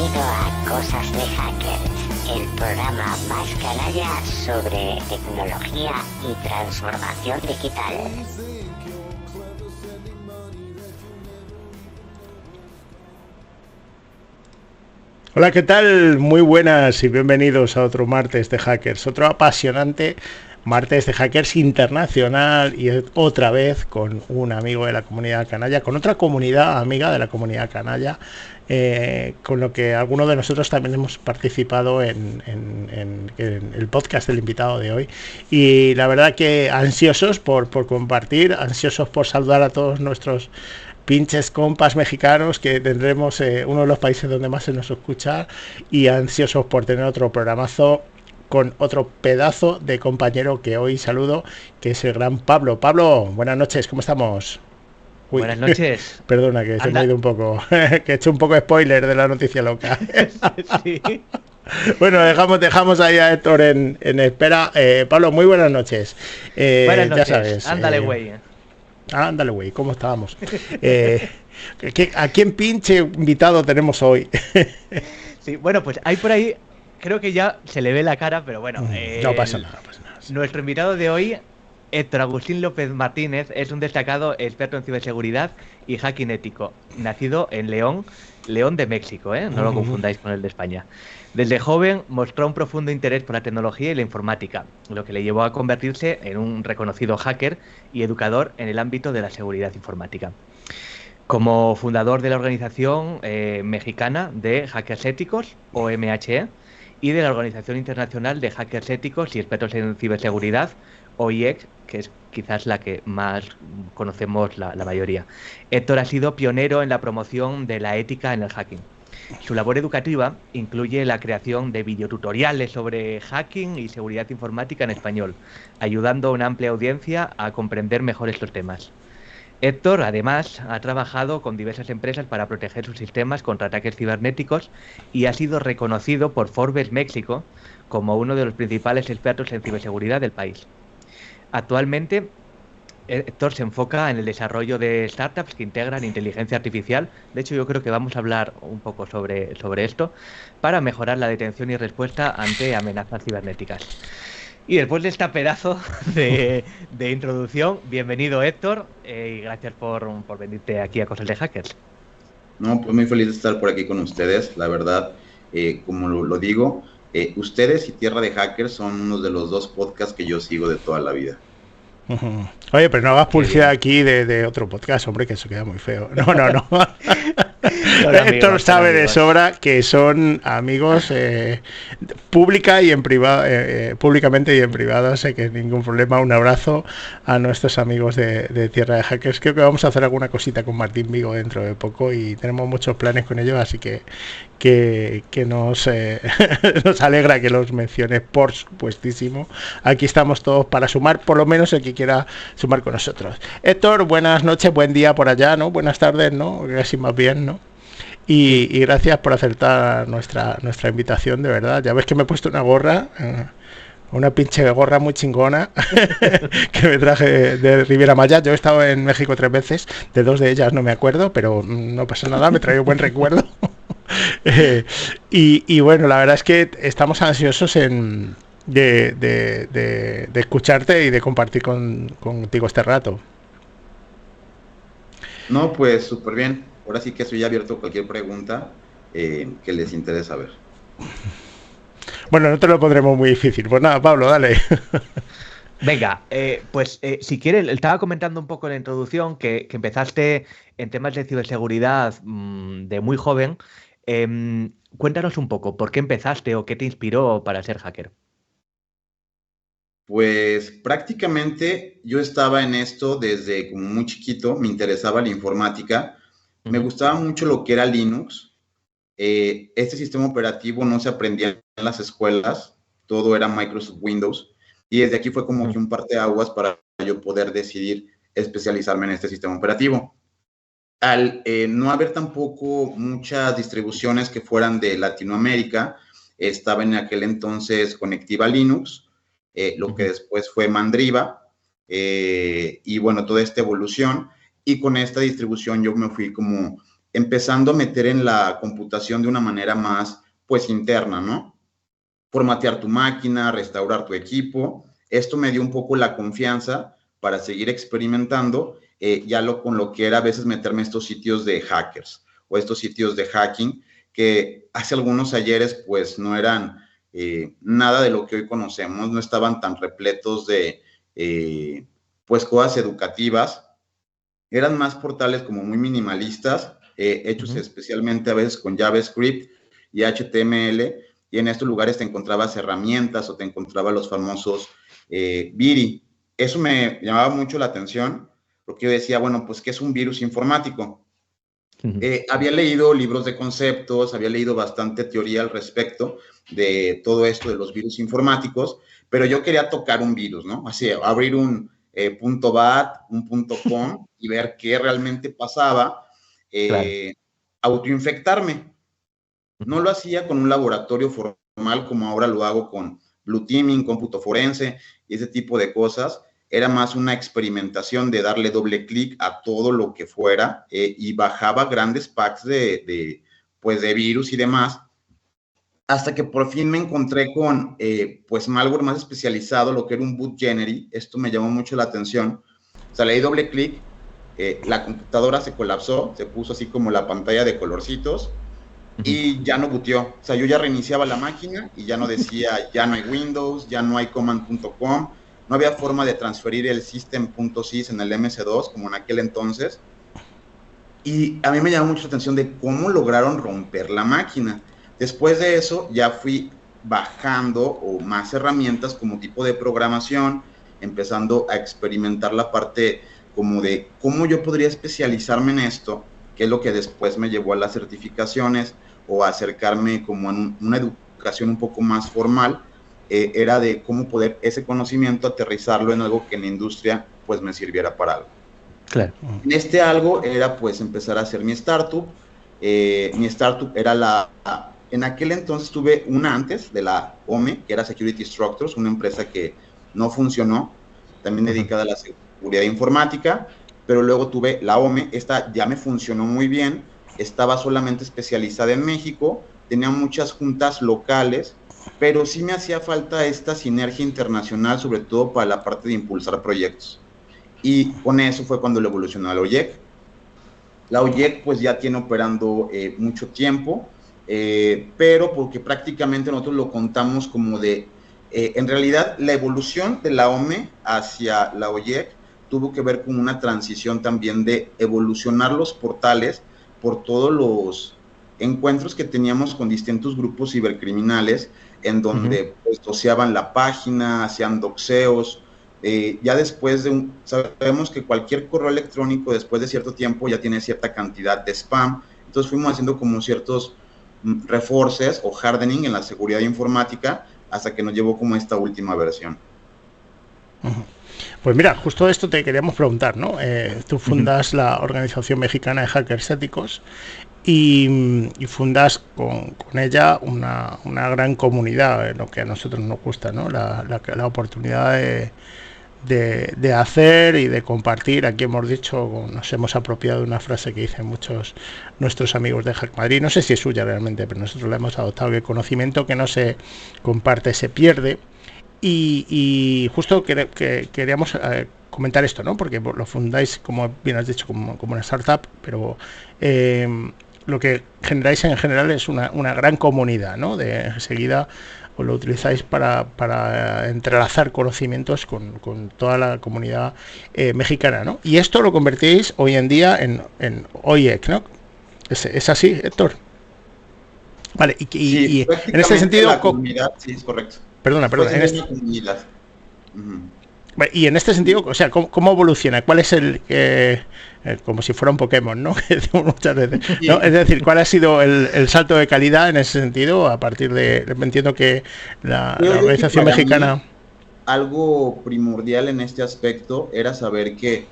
Bienvenido a Cosas de Hackers, el programa más canalla sobre tecnología y transformación digital. Hola, ¿qué tal? Muy buenas y bienvenidos a otro martes de Hackers, otro apasionante martes de Hackers internacional y otra vez con un amigo de la comunidad canalla, con otra comunidad amiga de la comunidad canalla, con lo que algunos de nosotros también hemos participado en el podcast del invitado de hoy. Y la verdad que ansiosos por compartir, ansiosos por saludar a todos nuestros pinches compas mexicanos, que tendremos uno de los países donde más se nos escucha, y ansiosos por tener otro programazo con otro pedazo de compañero que hoy saludo, que es el gran Pablo. Pablo, buenas noches, ¿cómo estamos? Uy, buenas noches. Perdona que se me ha ido un poco, que he hecho un poco de spoiler de la noticia loca. Sí. Bueno, dejamos ahí a Héctor en espera. Pablo, muy buenas noches. Buenas noches, ya sabes. Ándale, güey. Ándale, güey, ¿cómo estábamos? ¿A quién pinche invitado tenemos hoy? Sí, bueno, pues hay por ahí, creo que ya se le ve la cara, pero bueno. No pasa nada, no pasa nada. Nuestro invitado de hoy, Héctor Agustín López Martínez, es un destacado experto en ciberseguridad y hacking ético, nacido en León de México, no lo confundáis con el de España. Desde joven mostró un profundo interés por la tecnología y la informática, lo que le llevó a convertirse en un reconocido hacker y educador en el ámbito de la seguridad informática. Como fundador de la organización mexicana de Hackers Éticos, OMHE, y de la Organización Internacional de Hackers Éticos y Expertos en Ciberseguridad, OIEC, que es quizás la que más conocemos la mayoría. Héctor ha sido pionero en la promoción de la ética en el hacking. Su labor educativa incluye la creación de videotutoriales sobre hacking y seguridad informática en español, ayudando a una amplia audiencia a comprender mejor estos temas. Héctor, además, ha trabajado con diversas empresas para proteger sus sistemas contra ataques cibernéticos y ha sido reconocido por Forbes México como uno de los principales expertos en ciberseguridad del país. Actualmente, Héctor se enfoca en el desarrollo de startups que integran inteligencia artificial. De hecho, yo creo que vamos a hablar un poco sobre esto para mejorar la detención y respuesta ante amenazas cibernéticas. Y después de este pedazo de introducción, bienvenido Héctor, y gracias por venirte aquí a Cosas de Hackers. No, pues muy feliz de estar por aquí con ustedes, la verdad, como lo digo, ustedes y Tierra de Hackers son uno de los dos podcasts que yo sigo de toda la vida. Oye, pero no hagas publicidad aquí de otro podcast, hombre, que eso queda muy feo. No. Héctor sabe de sobra que son amigos pública y en privado, públicamente y en privado, sé que ningún problema. Un abrazo a nuestros amigos de Tierra de Hackers. Creo que vamos a hacer alguna cosita con Martín Vigo dentro de poco y tenemos muchos planes con ellos, así que nos alegra que los menciones, por supuestísimo. Aquí estamos todos para sumar, por lo menos el que quiera sumar con nosotros. Héctor, buenas noches, buen día por allá, ¿no? Buenas tardes, ¿no? Casi más bien, ¿no? Y gracias por aceptar nuestra invitación, de verdad. Ya ves que me he puesto una gorra, una pinche gorra muy chingona que me traje de Riviera Maya. Yo he estado en México 3 veces, de 2 de ellas no me acuerdo, pero no pasa nada, me trae un buen recuerdo. Y bueno, la verdad es que estamos ansiosos de escucharte y de compartir contigo este rato. No, pues súper bien. Ahora sí que estoy abierto a cualquier pregunta que les interese saber. Bueno, no te lo pondremos muy difícil. Pues nada, Pablo, dale. Venga, si quieres, estaba comentando un poco en la introducción que empezaste en temas de ciberseguridad de muy joven. Cuéntanos un poco, ¿por qué empezaste o qué te inspiró para ser hacker? Pues prácticamente yo estaba en esto desde como muy chiquito, me interesaba la informática, me gustaba mucho lo que era Linux. Este sistema operativo no se aprendía en las escuelas, todo era Microsoft Windows, y desde aquí fue como que un parteaguas para yo poder decidir especializarme en este sistema operativo. Al no haber tampoco muchas distribuciones que fueran de Latinoamérica, estaba en aquel entonces Conectiva Linux, lo que después fue Mandriva, y bueno, toda esta evolución, y con esta distribución yo me fui como empezando a meter en la computación de una manera más, pues, interna, ¿no? Formatear tu máquina, restaurar tu equipo. Esto me dio un poco la confianza para seguir experimentando, con lo que era a veces meterme a estos sitios de hackers o estos sitios de hacking que hace algunos ayeres pues no eran nada de lo que hoy conocemos, no estaban tan repletos de pues cosas educativas, eran más portales como muy minimalistas, hechos especialmente a veces con JavaScript y HTML, y en estos lugares te encontrabas herramientas o te encontrabas los famosos Viri. Eso me llamaba mucho la atención, porque yo decía, bueno, pues, ¿qué es un virus informático? Había leído libros de conceptos, había leído bastante teoría al respecto de todo esto de los virus informáticos, pero yo quería tocar un virus, ¿no? Así, abrir un .bat, un .com y ver qué realmente pasaba, Claro. autoinfectarme. No lo hacía con un laboratorio formal como ahora lo hago con Blue Teaming, cómputo forense y ese tipo de cosas. Era más una experimentación de darle doble clic a todo lo que fuera y bajaba grandes packs de virus y demás, hasta que por fin me encontré con pues malware más especializado, lo que era un boot genery. Esto me llamó mucho la atención. O sea, le di doble clic, la computadora se colapsó, se puso así como la pantalla de colorcitos y ya no booteó. O sea, yo ya reiniciaba la máquina y ya no decía, ya no hay Windows, ya no hay command.com, no había forma de transferir el system.sys en el MS2 como en aquel entonces. Y a mí me llamó mucho la atención de cómo lograron romper la máquina. Después de eso ya fui bajando o más herramientas como tipo de programación, empezando a experimentar la parte como de cómo yo podría especializarme en esto, que es lo que después me llevó a las certificaciones o a acercarme como a una educación un poco más formal, era de cómo poder ese conocimiento aterrizarlo en algo que en la industria pues me sirviera para algo. Claro. En este algo era pues empezar a hacer mi startup. Mi startup era en aquel entonces tuve una antes de la OME, que era Security Structures, una empresa que no funcionó, también dedicada a la seguridad informática, pero luego tuve la OME, esta ya me funcionó muy bien, estaba solamente especializada en México, tenía muchas juntas locales, pero sí me hacía falta esta sinergia internacional, sobre todo para la parte de impulsar proyectos. Y con eso fue cuando lo evolucionó a la OIEC. La OIEC pues ya tiene operando mucho tiempo, pero porque prácticamente nosotros lo contamos como en realidad la evolución de la OME hacia la OIEC tuvo que ver con una transición también de evolucionar los portales por todos los encuentros que teníamos con distintos grupos cibercriminales, en donde pues doceaban la página, hacían doxeos. Ya después sabemos que cualquier correo electrónico después de cierto tiempo ya tiene cierta cantidad de spam, entonces fuimos haciendo como ciertos reforces o hardening en la seguridad informática hasta que nos llevó como esta última versión. Pues mira, justo esto te queríamos preguntar, ¿no? Tú fundas la Organización Mexicana de Hackers Éticos y fundas con ella una gran comunidad, lo que a nosotros nos gusta, ¿no? La oportunidad de hacer y de compartir. Aquí hemos dicho, nos hemos apropiado de una frase que dicen muchos nuestros amigos de Hack Madrid, no sé si es suya realmente, pero nosotros la hemos adoptado, que el conocimiento que no se comparte se pierde. Y justo queríamos comentar esto, ¿no? Porque lo fundáis, como bien has dicho, como una startup, pero lo que generáis en general es una gran comunidad, ¿no? De enseguida os lo utilizáis para entrelazar conocimientos con toda la comunidad mexicana, ¿no? Y esto lo convertís hoy en día en OIEC, ¿no? ¿Es así, Héctor? Vale, y en este sentido... La comunidad, sí, es correcto. Perdona. Comunidad. Y en este sentido, o sea, ¿cómo evoluciona? ¿Cuál es como si fuera un Pokémon, ¿no? Muchas veces, ¿no? Es decir, ¿cuál ha sido el salto de calidad en ese sentido a partir de... Entiendo que la Organización Mexicana... Algo primordial en este aspecto era saber que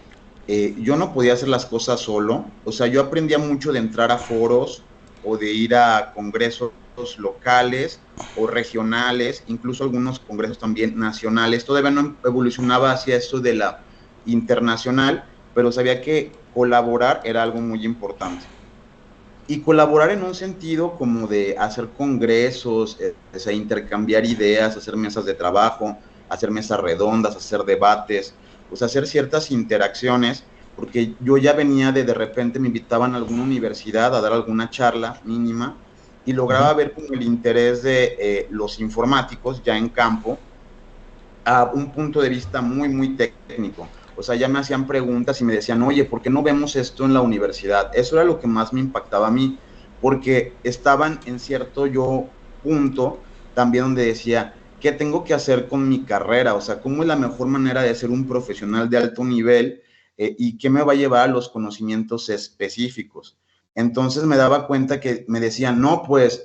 yo no podía hacer las cosas solo. O sea, yo aprendía mucho de entrar a foros o de ir a congresos locales o regionales, incluso algunos congresos también nacionales. Todavía no evolucionaba hacia esto de la internacional, pero sabía que colaborar era algo muy importante. y colaborar en un sentido como de hacer congresos, o sea, intercambiar ideas, hacer mesas de trabajo, hacer mesas redondas, hacer debates, o sea, hacer ciertas interacciones, porque yo ya venía de repente me invitaban a alguna universidad a dar alguna charla mínima y lograba ver como el interés de los informáticos ya en campo a un punto de vista muy, muy técnico. O sea, ya me hacían preguntas y me decían, oye, ¿por qué no vemos esto en la universidad? Eso era lo que más me impactaba a mí, porque estaban en cierto punto también donde decía, ¿qué tengo que hacer con mi carrera? O sea, ¿cómo es la mejor manera de ser un profesional de alto nivel y qué me va a llevar a los conocimientos específicos? Entonces me daba cuenta que me decían, no, pues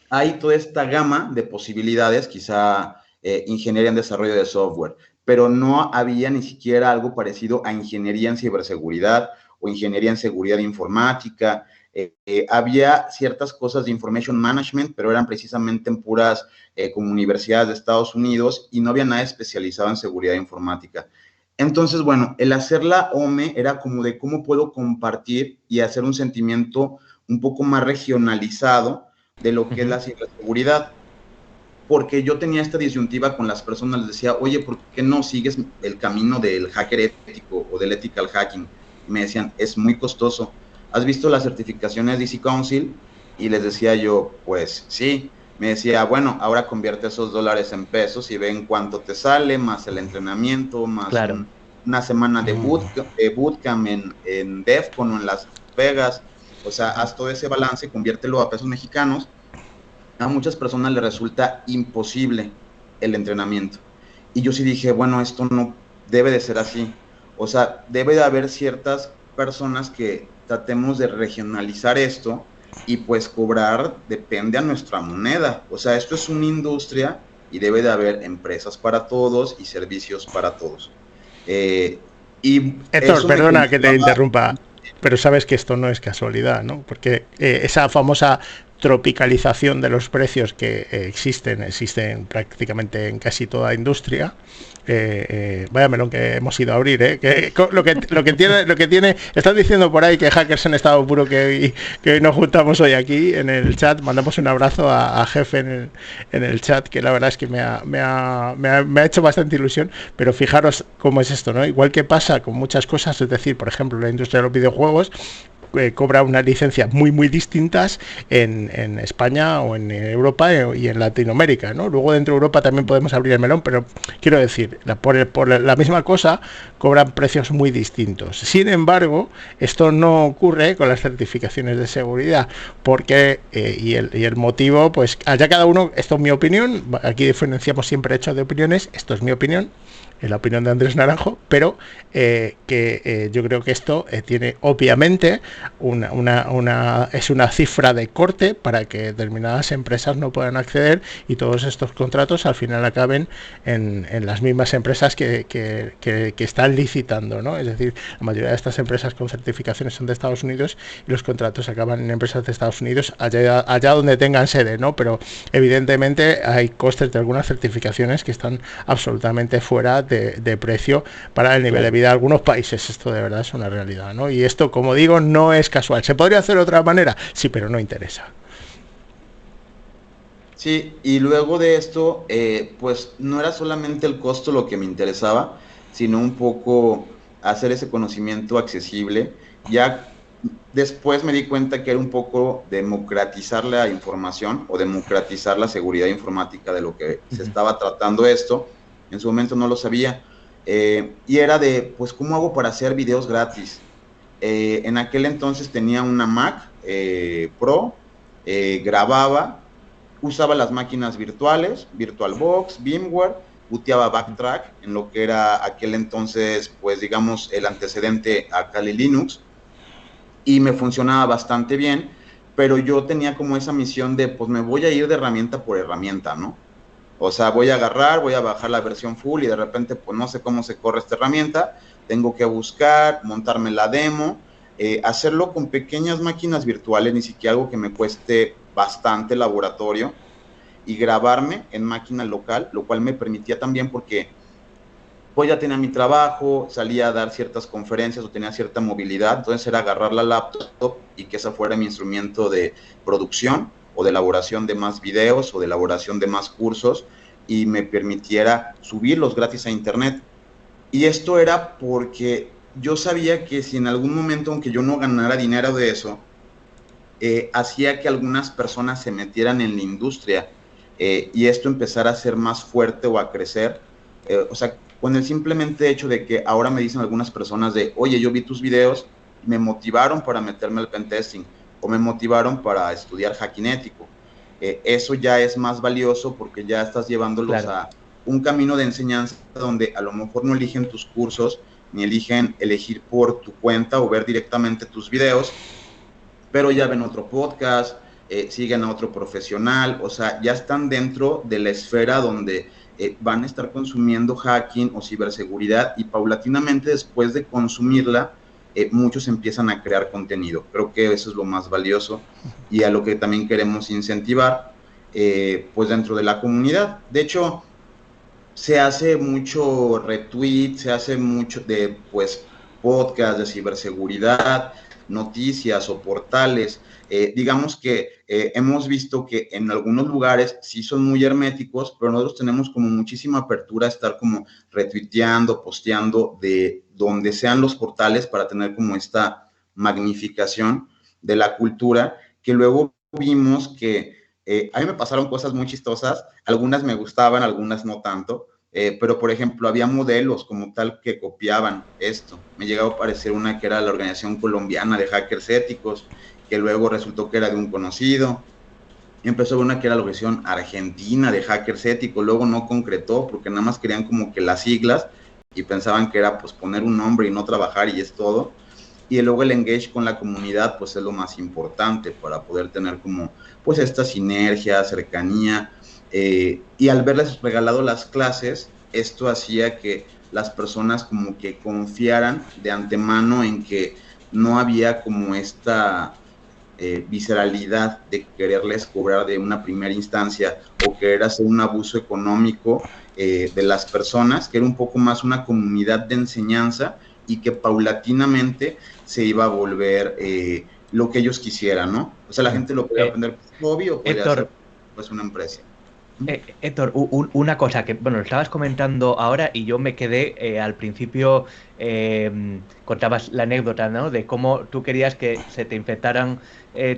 hay toda esta gama de posibilidades, quizá ingeniería en desarrollo de software, pero no había ni siquiera algo parecido a ingeniería en ciberseguridad o ingeniería en seguridad informática. Había ciertas cosas de information management, pero eran precisamente en puras como universidades de Estados Unidos y no había nada especializado en seguridad informática. Entonces, bueno, el hacer la OME era como de cómo puedo compartir y hacer un sentimiento un poco más regionalizado de lo que es la ciberseguridad. Porque yo tenía esta disyuntiva con las personas, les decía, oye, ¿por qué no sigues el camino del hacker ético o del ethical hacking? Y me decían, es muy costoso. ¿Has visto las certificaciones de DC Council? Y les decía yo, pues sí. Me decía, bueno, ahora convierte esos dólares en pesos y ven cuánto te sale, más el entrenamiento, más una semana de bootcamp en DEFCON o en Las Vegas. O sea, haz todo ese balance, conviértelo a pesos mexicanos. A muchas personas les resulta imposible el entrenamiento. Y yo sí dije, bueno, esto no debe de ser así. O sea, debe de haber ciertas personas que tratemos de regionalizar esto y pues cobrar depende a nuestra moneda. O sea, esto es una industria y debe de haber empresas para todos y servicios para todos. Héctor, perdona que te interrumpa, pero sabes que esto no es casualidad, ¿no? Porque esa famosa tropicalización de los precios que existen prácticamente en casi toda industria. Vaya melón que hemos ido a abrir, que lo que tiene, están diciendo por ahí que hackers en estado puro que hoy nos juntamos hoy aquí en el chat. Mandamos un abrazo a Jefe en el chat, que la verdad es que me ha hecho bastante ilusión. Pero fijaros cómo es esto, ¿no? Igual que pasa con muchas cosas, es decir, por ejemplo, la industria de los videojuegos cobra unas licencias muy muy distintas en España o en Europa y en Latinoamérica, ¿no? Luego dentro de Europa también podemos abrir el melón, pero quiero decir, por la misma cosa cobran precios muy distintos. Sin embargo, esto no ocurre con las certificaciones de seguridad, porque y el motivo, pues allá cada uno, esto es mi opinión, aquí diferenciamos siempre hechos de opiniones, esto es mi opinión, en la opinión de Andrés Naranjo, pero yo creo que esto tiene obviamente es una cifra de corte para que determinadas empresas no puedan acceder y todos estos contratos al final acaben en las mismas empresas que están licitando, ¿no? Es decir, la mayoría de estas empresas con certificaciones son de Estados Unidos y los contratos acaban en empresas de Estados Unidos allá donde tengan sede, ¿no? Pero evidentemente hay costes de algunas certificaciones que están absolutamente fuera de precio para el nivel de vida de algunos países. Esto de verdad es una realidad, ¿no? Y esto, como digo, no es casual. ¿Se podría hacer de otra manera? Sí, pero no interesa. Sí, y luego de esto, pues no era solamente el costo lo que me interesaba, sino un poco hacer ese conocimiento accesible. Ya después me di cuenta que era un poco democratizar la información o democratizar la seguridad informática de lo que se estaba tratando esto. En su momento no lo sabía. Y era de, pues, ¿cómo hago para hacer videos gratis? En aquel entonces tenía una Mac Pro, grababa, usaba las máquinas virtuales, VirtualBox, VMware, booteaba Backtrack, en lo que era aquel entonces, pues, digamos, el antecedente a Kali Linux, y me funcionaba bastante bien, pero yo tenía como esa misión de, pues, me voy a ir de herramienta por herramienta, ¿no? O sea, voy a bajar la versión full y de repente, pues no sé cómo se corre esta herramienta, tengo que buscar, montarme la demo, hacerlo con pequeñas máquinas virtuales, ni siquiera algo que me cueste bastante laboratorio, y grabarme en máquina local, lo cual me permitía también porque pues ya tenía mi trabajo, salía a dar ciertas conferencias o tenía cierta movilidad, entonces era agarrar la laptop y que ese fuera mi instrumento de producción o de elaboración de más videos o de elaboración de más cursos y me permitiera subirlos gratis a internet. Y esto era porque yo sabía que si en algún momento, aunque yo no ganara dinero de eso, hacía que algunas personas se metieran en la industria y esto empezara a ser más fuerte o a crecer. O sea, con el simplemente hecho de que ahora me dicen algunas personas de, oye, yo vi tus videos, me motivaron para meterme al pentesting o me motivaron para estudiar hacking ético. Eso ya es más valioso porque ya estás llevándolos a un camino de enseñanza donde a lo mejor no eligen tus cursos, ni eligen elegir por tu cuenta o ver directamente tus videos, pero ya ven otro podcast, siguen a otro profesional, o sea, ya están dentro de la esfera donde van a estar consumiendo hacking o ciberseguridad y paulatinamente después de consumirla, muchos empiezan a crear contenido. Creo que eso es lo más valioso y a lo que también queremos incentivar, pues dentro de la comunidad. De hecho, se hace mucho retweet, se hace mucho de, pues, podcast de ciberseguridad, noticias o portales. Digamos que hemos visto que en algunos lugares sí son muy herméticos, pero nosotros tenemos como muchísima apertura a estar como retuiteando, posteando de donde sean los portales para tener como esta magnificación de la cultura, que luego vimos que a mí me pasaron cosas muy chistosas, algunas me gustaban, algunas no tanto, pero por ejemplo había modelos como tal que copiaban esto. Me llegaba a parecer una que era la Organización Colombiana de Hackers Éticos, que luego resultó que era de un conocido. Empezó a ver una que era la Organización Argentina de Hackers Éticos, luego no concretó porque nada más querían como que las siglas y pensaban que era pues poner un nombre y no trabajar y es todo. Y luego el engage con la comunidad pues es lo más importante para poder tener como pues esta sinergia, cercanía, y al verles regalado las clases, esto hacía que las personas como que confiaran de antemano en que no había como esta visceralidad de quererles cobrar de una primera instancia o querer hacer un abuso económico de las personas, que era un poco más una comunidad de enseñanza y que paulatinamente se iba a volver lo que ellos quisieran, ¿no? O sea, la gente lo podía aprender por hobby o podía hacer pues una empresa. Héctor, una cosa que, bueno, lo estabas comentando ahora y yo me quedé al principio, contabas la anécdota, ¿no? De cómo tú querías que se te infectaran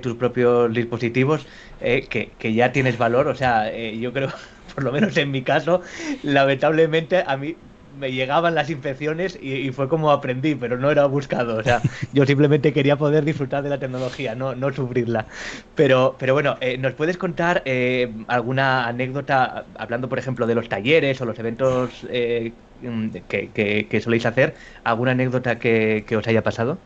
tus propios dispositivos, que ya tienes valor, o sea, yo creo, por lo menos en mi caso, lamentablemente a mí me llegaban las infecciones y fue como aprendí, pero no era buscado, o sea, yo simplemente quería poder disfrutar de la tecnología, no sufrirla. Pero bueno, ¿nos puedes contar alguna anécdota, hablando por ejemplo de los talleres o los eventos que soléis hacer, alguna anécdota que os haya pasado?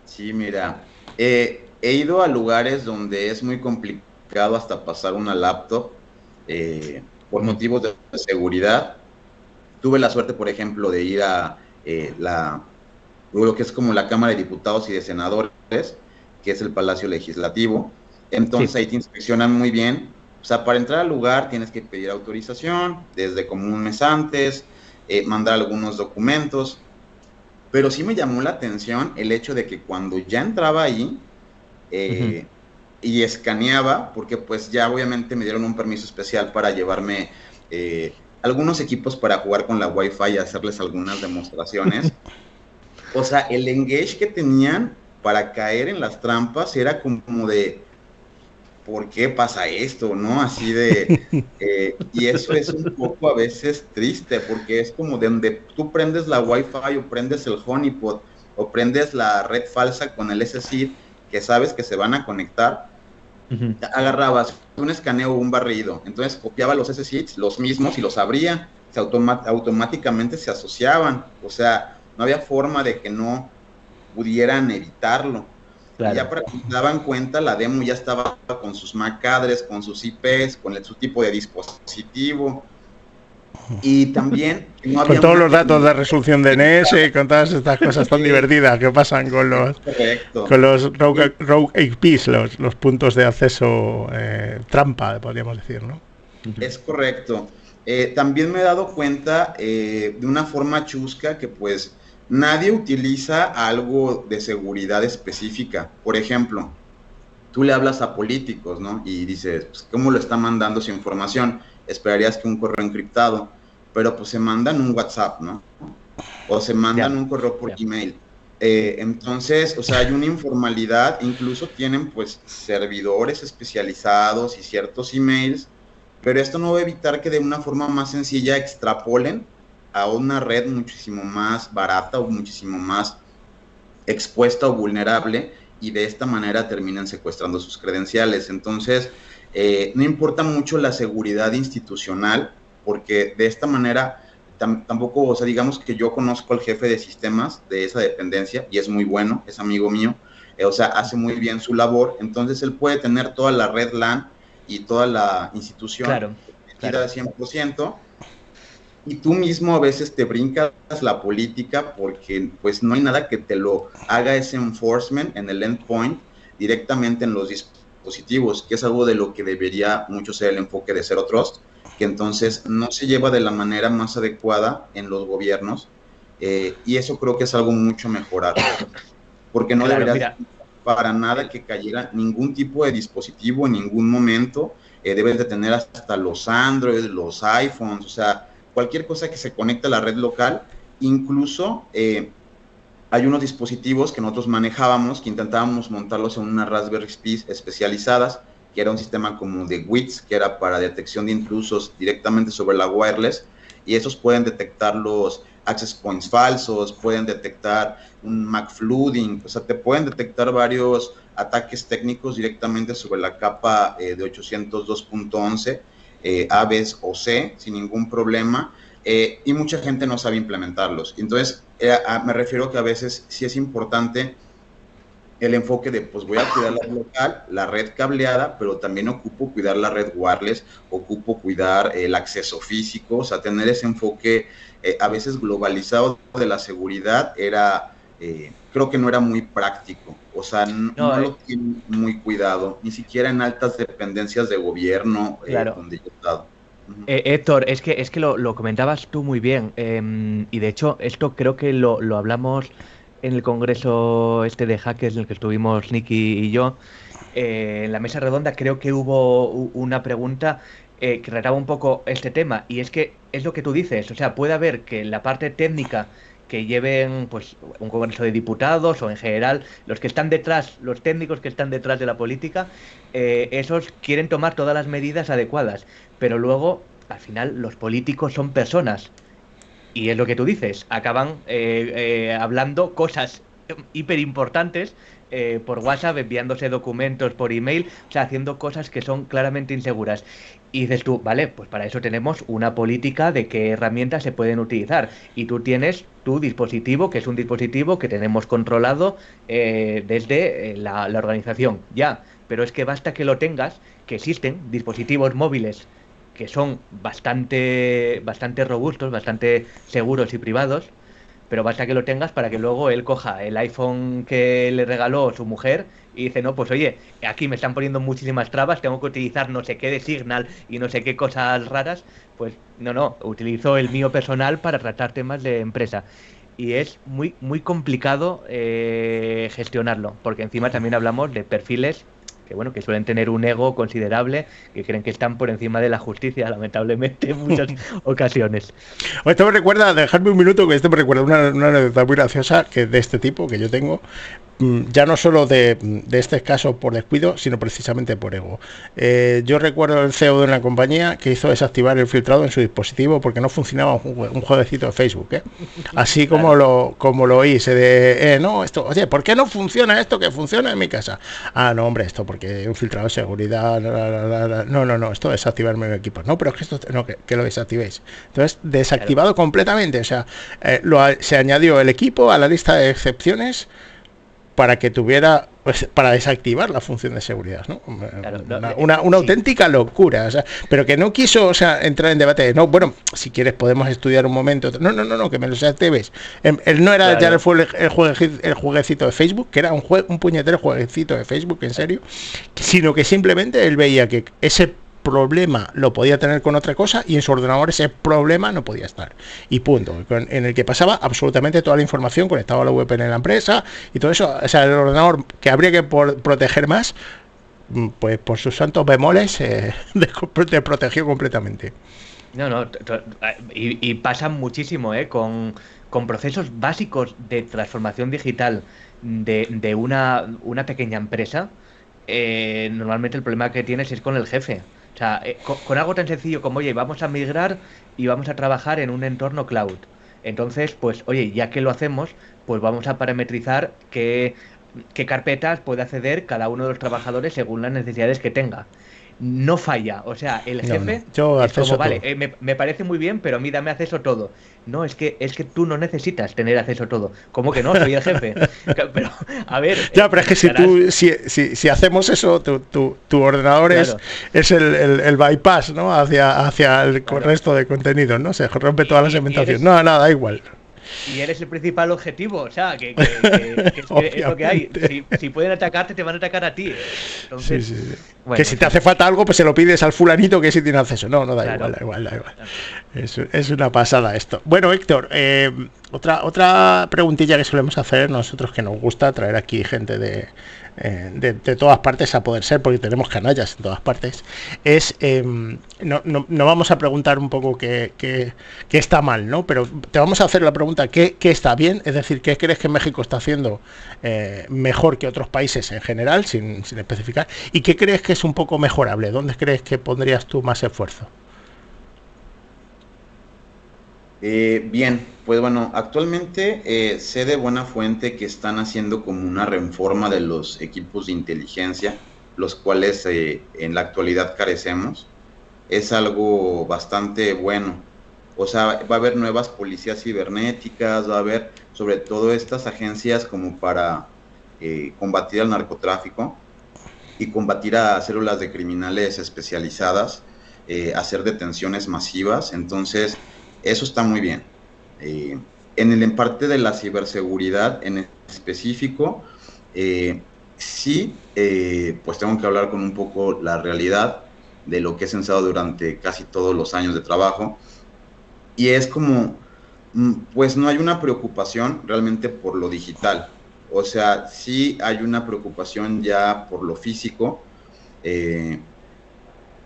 Sí, mira, he ido a lugares donde es muy complicado hasta pasar una laptop por motivos de seguridad. Tuve la suerte, por ejemplo, de ir a lo que es como la Cámara de Diputados y de Senadores, que es el Palacio Legislativo. Entonces sí, ahí te inspeccionan muy bien. O sea, para entrar al lugar tienes que pedir autorización desde como un mes antes, mandar algunos documentos. Pero sí me llamó la atención el hecho de que cuando ya entraba ahí y escaneaba, porque pues ya obviamente me dieron un permiso especial para llevarme algunos equipos para jugar con la Wi-Fi y hacerles algunas demostraciones. O sea, el engage que tenían para caer en las trampas era como de, ¿por qué pasa esto? ¿No? Así de, y eso es un poco a veces triste, porque es como de donde tú prendes la Wi-Fi o prendes el honeypot o prendes la red falsa con el SSID, que sabes que se van a conectar, agarrabas un escaneo o un barrido, entonces copiaba los SSIDs, los mismos, y los abría, automáticamente se asociaban, o sea, no había forma de que no pudieran evitarlo. Claro. Y ya para que se daban cuenta, la demo ya estaba con sus MAC address, con sus IPs, con su tipo de dispositivo. Y también no había con todos los datos de resolución de NES, con todas estas cosas tan divertidas que pasan con los rogue IPs, los puntos de acceso trampa, podríamos decir, ¿no? Es correcto. También me he dado cuenta de una forma chusca que pues nadie utiliza algo de seguridad específica. Por ejemplo, tú le hablas a políticos, ¿no? Y dices, pues, ¿cómo lo está mandando su información? Esperarías que un correo encriptado, pero pues se mandan un WhatsApp, ¿no? O se mandan un correo por email. Entonces, o sea, hay una informalidad, incluso tienen pues servidores especializados y ciertos emails, pero esto no va a evitar que de una forma más sencilla extrapolen a una red muchísimo más barata o muchísimo más expuesta o vulnerable, y de esta manera terminan secuestrando sus credenciales. Entonces, no importa mucho la seguridad institucional, porque de esta manera tampoco, o sea, digamos que yo conozco al jefe de sistemas de esa dependencia y es muy bueno, es amigo mío, o sea, hace muy bien su labor. Entonces él puede tener toda la red LAN y toda la institución metida al 100%, y tú mismo a veces te brincas la política porque pues no hay nada que te lo haga ese enforcement en el endpoint directamente en los dispositivos, que es algo de lo que debería mucho ser el enfoque de Zero Trust, que entonces no se lleva de la manera más adecuada en los gobiernos, y eso creo que es algo mucho mejorar, porque no debería para nada que cayera ningún tipo de dispositivo en ningún momento. Debes de tener hasta los Android, los iPhones, o sea, cualquier cosa que se conecte a la red local. Incluso hay unos dispositivos que nosotros manejábamos, que intentábamos montarlos en unas Raspberry Pi especializadas, que era un sistema como de WITS, que era para detección de intrusos directamente sobre la wireless, y esos pueden detectar los access points falsos, pueden detectar un MAC flooding, o sea, te pueden detectar varios ataques técnicos directamente sobre la capa de 802.11, A, B o C, sin ningún problema, y mucha gente no sabe implementarlos. Entonces, me refiero que a veces sí es importante el enfoque de, pues voy a cuidar la red local, la red cableada, pero también ocupo cuidar la red wireless, ocupo cuidar el acceso físico, o sea, tener ese enfoque a veces globalizado de la seguridad creo que no era muy práctico, o sea, no lo tienen muy cuidado, ni siquiera en altas dependencias de gobierno donde yo he estado. Héctor, es que lo comentabas tú muy bien, y de hecho esto creo que lo hablamos en el congreso de hackers en el que estuvimos Nicky y yo, en la mesa redonda. Creo que hubo una pregunta que trataba un poco este tema, y es que es lo que tú dices, o sea, puede haber que la parte técnica que lleven pues un congreso de diputados o en general los que están detrás, los técnicos que están detrás de la política, esos quieren tomar todas las medidas adecuadas, pero luego al final los políticos son personas. Y es lo que tú dices, acaban hablando cosas hiper importantes por WhatsApp, enviándose documentos por email, o sea, haciendo cosas que son claramente inseguras. Y dices tú, vale, pues para eso tenemos una política de qué herramientas se pueden utilizar. Y tú tienes tu dispositivo, que es un dispositivo que tenemos controlado desde la organización, ya. Pero es que basta que lo tengas, que existen dispositivos móviles que son bastante robustos, bastante seguros y privados, pero basta que lo tengas para que luego él coja el iPhone que le regaló su mujer y dice, no, pues oye, aquí me están poniendo muchísimas trabas, tengo que utilizar no sé qué de Signal y no sé qué cosas raras, pues no, utilizo el mío personal para tratar temas de empresa. Y es muy, muy complicado gestionarlo, porque encima también hablamos de perfiles que bueno, que suelen tener un ego considerable, que creen que están por encima de la justicia, lamentablemente, en muchas ocasiones. Esto me recuerda, dejarme un minuto, que esto me recuerda una anécdota muy graciosa que de este tipo que yo tengo, ya no solo de este caso por descuido, sino precisamente por ego. Yo recuerdo el CEO de una compañía que hizo desactivar el filtrado en su dispositivo porque no funcionaba un jueguecito de Facebook, así como lo hice no, esto, oye, ¿por qué no funciona esto que funciona en mi casa? Ah, no, hombre, esto porque un filtrado de seguridad, no, esto desactivarme en el equipo. No, pero es que esto, no, que lo desactivéis. Entonces, desactivado completamente, o sea, se añadió el equipo a la lista de excepciones para que tuviera, pues, para desactivar la función de seguridad, ¿no? Claro, una auténtica locura, o sea, pero que no quiso, o sea, entrar en debate. No, bueno, si quieres podemos estudiar un momento. No, que me lo desactives. Él no era ya el jueguecito de Facebook, que era un puñetero jueguecito de Facebook, en serio, sino que simplemente él veía que ese problema lo podía tener con otra cosa y en su ordenador ese problema no podía estar. Y punto. En el que pasaba absolutamente toda la información conectada a la VPN en la empresa y todo eso. O sea, el ordenador que habría que proteger más, pues por sus santos bemoles, te protegió completamente. No, y pasa muchísimo, con procesos básicos de transformación digital de una pequeña empresa. Normalmente el problema que tienes es con el jefe. O sea, con algo tan sencillo como, oye, vamos a migrar y vamos a trabajar en un entorno cloud. Entonces, pues, oye, ya que lo hacemos, pues vamos a parametrizar qué carpetas puede acceder cada uno de los trabajadores según las necesidades que tenga. No falla, o sea, el jefe es como, vale, me parece muy bien, pero a mí dame acceso a todo. No, es que tú no necesitas tener acceso a todo. ¿Cómo que no? Soy el jefe. Pero, a ver... Ya, pero es que si hacemos eso, tu ordenador claro, es el bypass, ¿no? Hacia el resto de contenidos, ¿no? Se rompe toda la segmentación. No, nada, da igual. Y eres el principal objetivo, o sea, que es lo que hay. Si pueden atacarte, te van a atacar a ti. Entonces, sí. Bueno, que si te hace falta algo, pues se lo pides al fulanito que sí tiene acceso. No, da igual. Claro. Es una pasada esto. Bueno, Héctor, otra preguntilla que solemos hacer nosotros, que nos gusta traer aquí gente de todas partes a poder ser, porque tenemos canallas en todas partes, es no vamos a preguntar un poco qué está mal, ¿no? Pero te vamos a hacer la pregunta ¿qué está bien? Es decir, ¿qué crees que México está haciendo mejor que otros países en general, sin especificar? ¿Y qué crees que es un poco mejorable? ¿Dónde crees que pondrías tú más esfuerzo? Bien, pues bueno, actualmente sé de buena fuente que están haciendo como una reforma de los equipos de inteligencia, los cuales en la actualidad carecemos. Es algo bastante bueno. O sea, va a haber nuevas policías cibernéticas, va a haber sobre todo estas agencias como para combatir al narcotráfico y combatir a células de criminales especializadas, hacer detenciones masivas. Entonces, eso está muy bien. En parte de la ciberseguridad en específico, sí, pues tengo que hablar con un poco la realidad de lo que he pensado durante casi todos los años de trabajo. Y es como, pues no hay una preocupación realmente por lo digital. O sea, sí hay una preocupación ya por lo físico.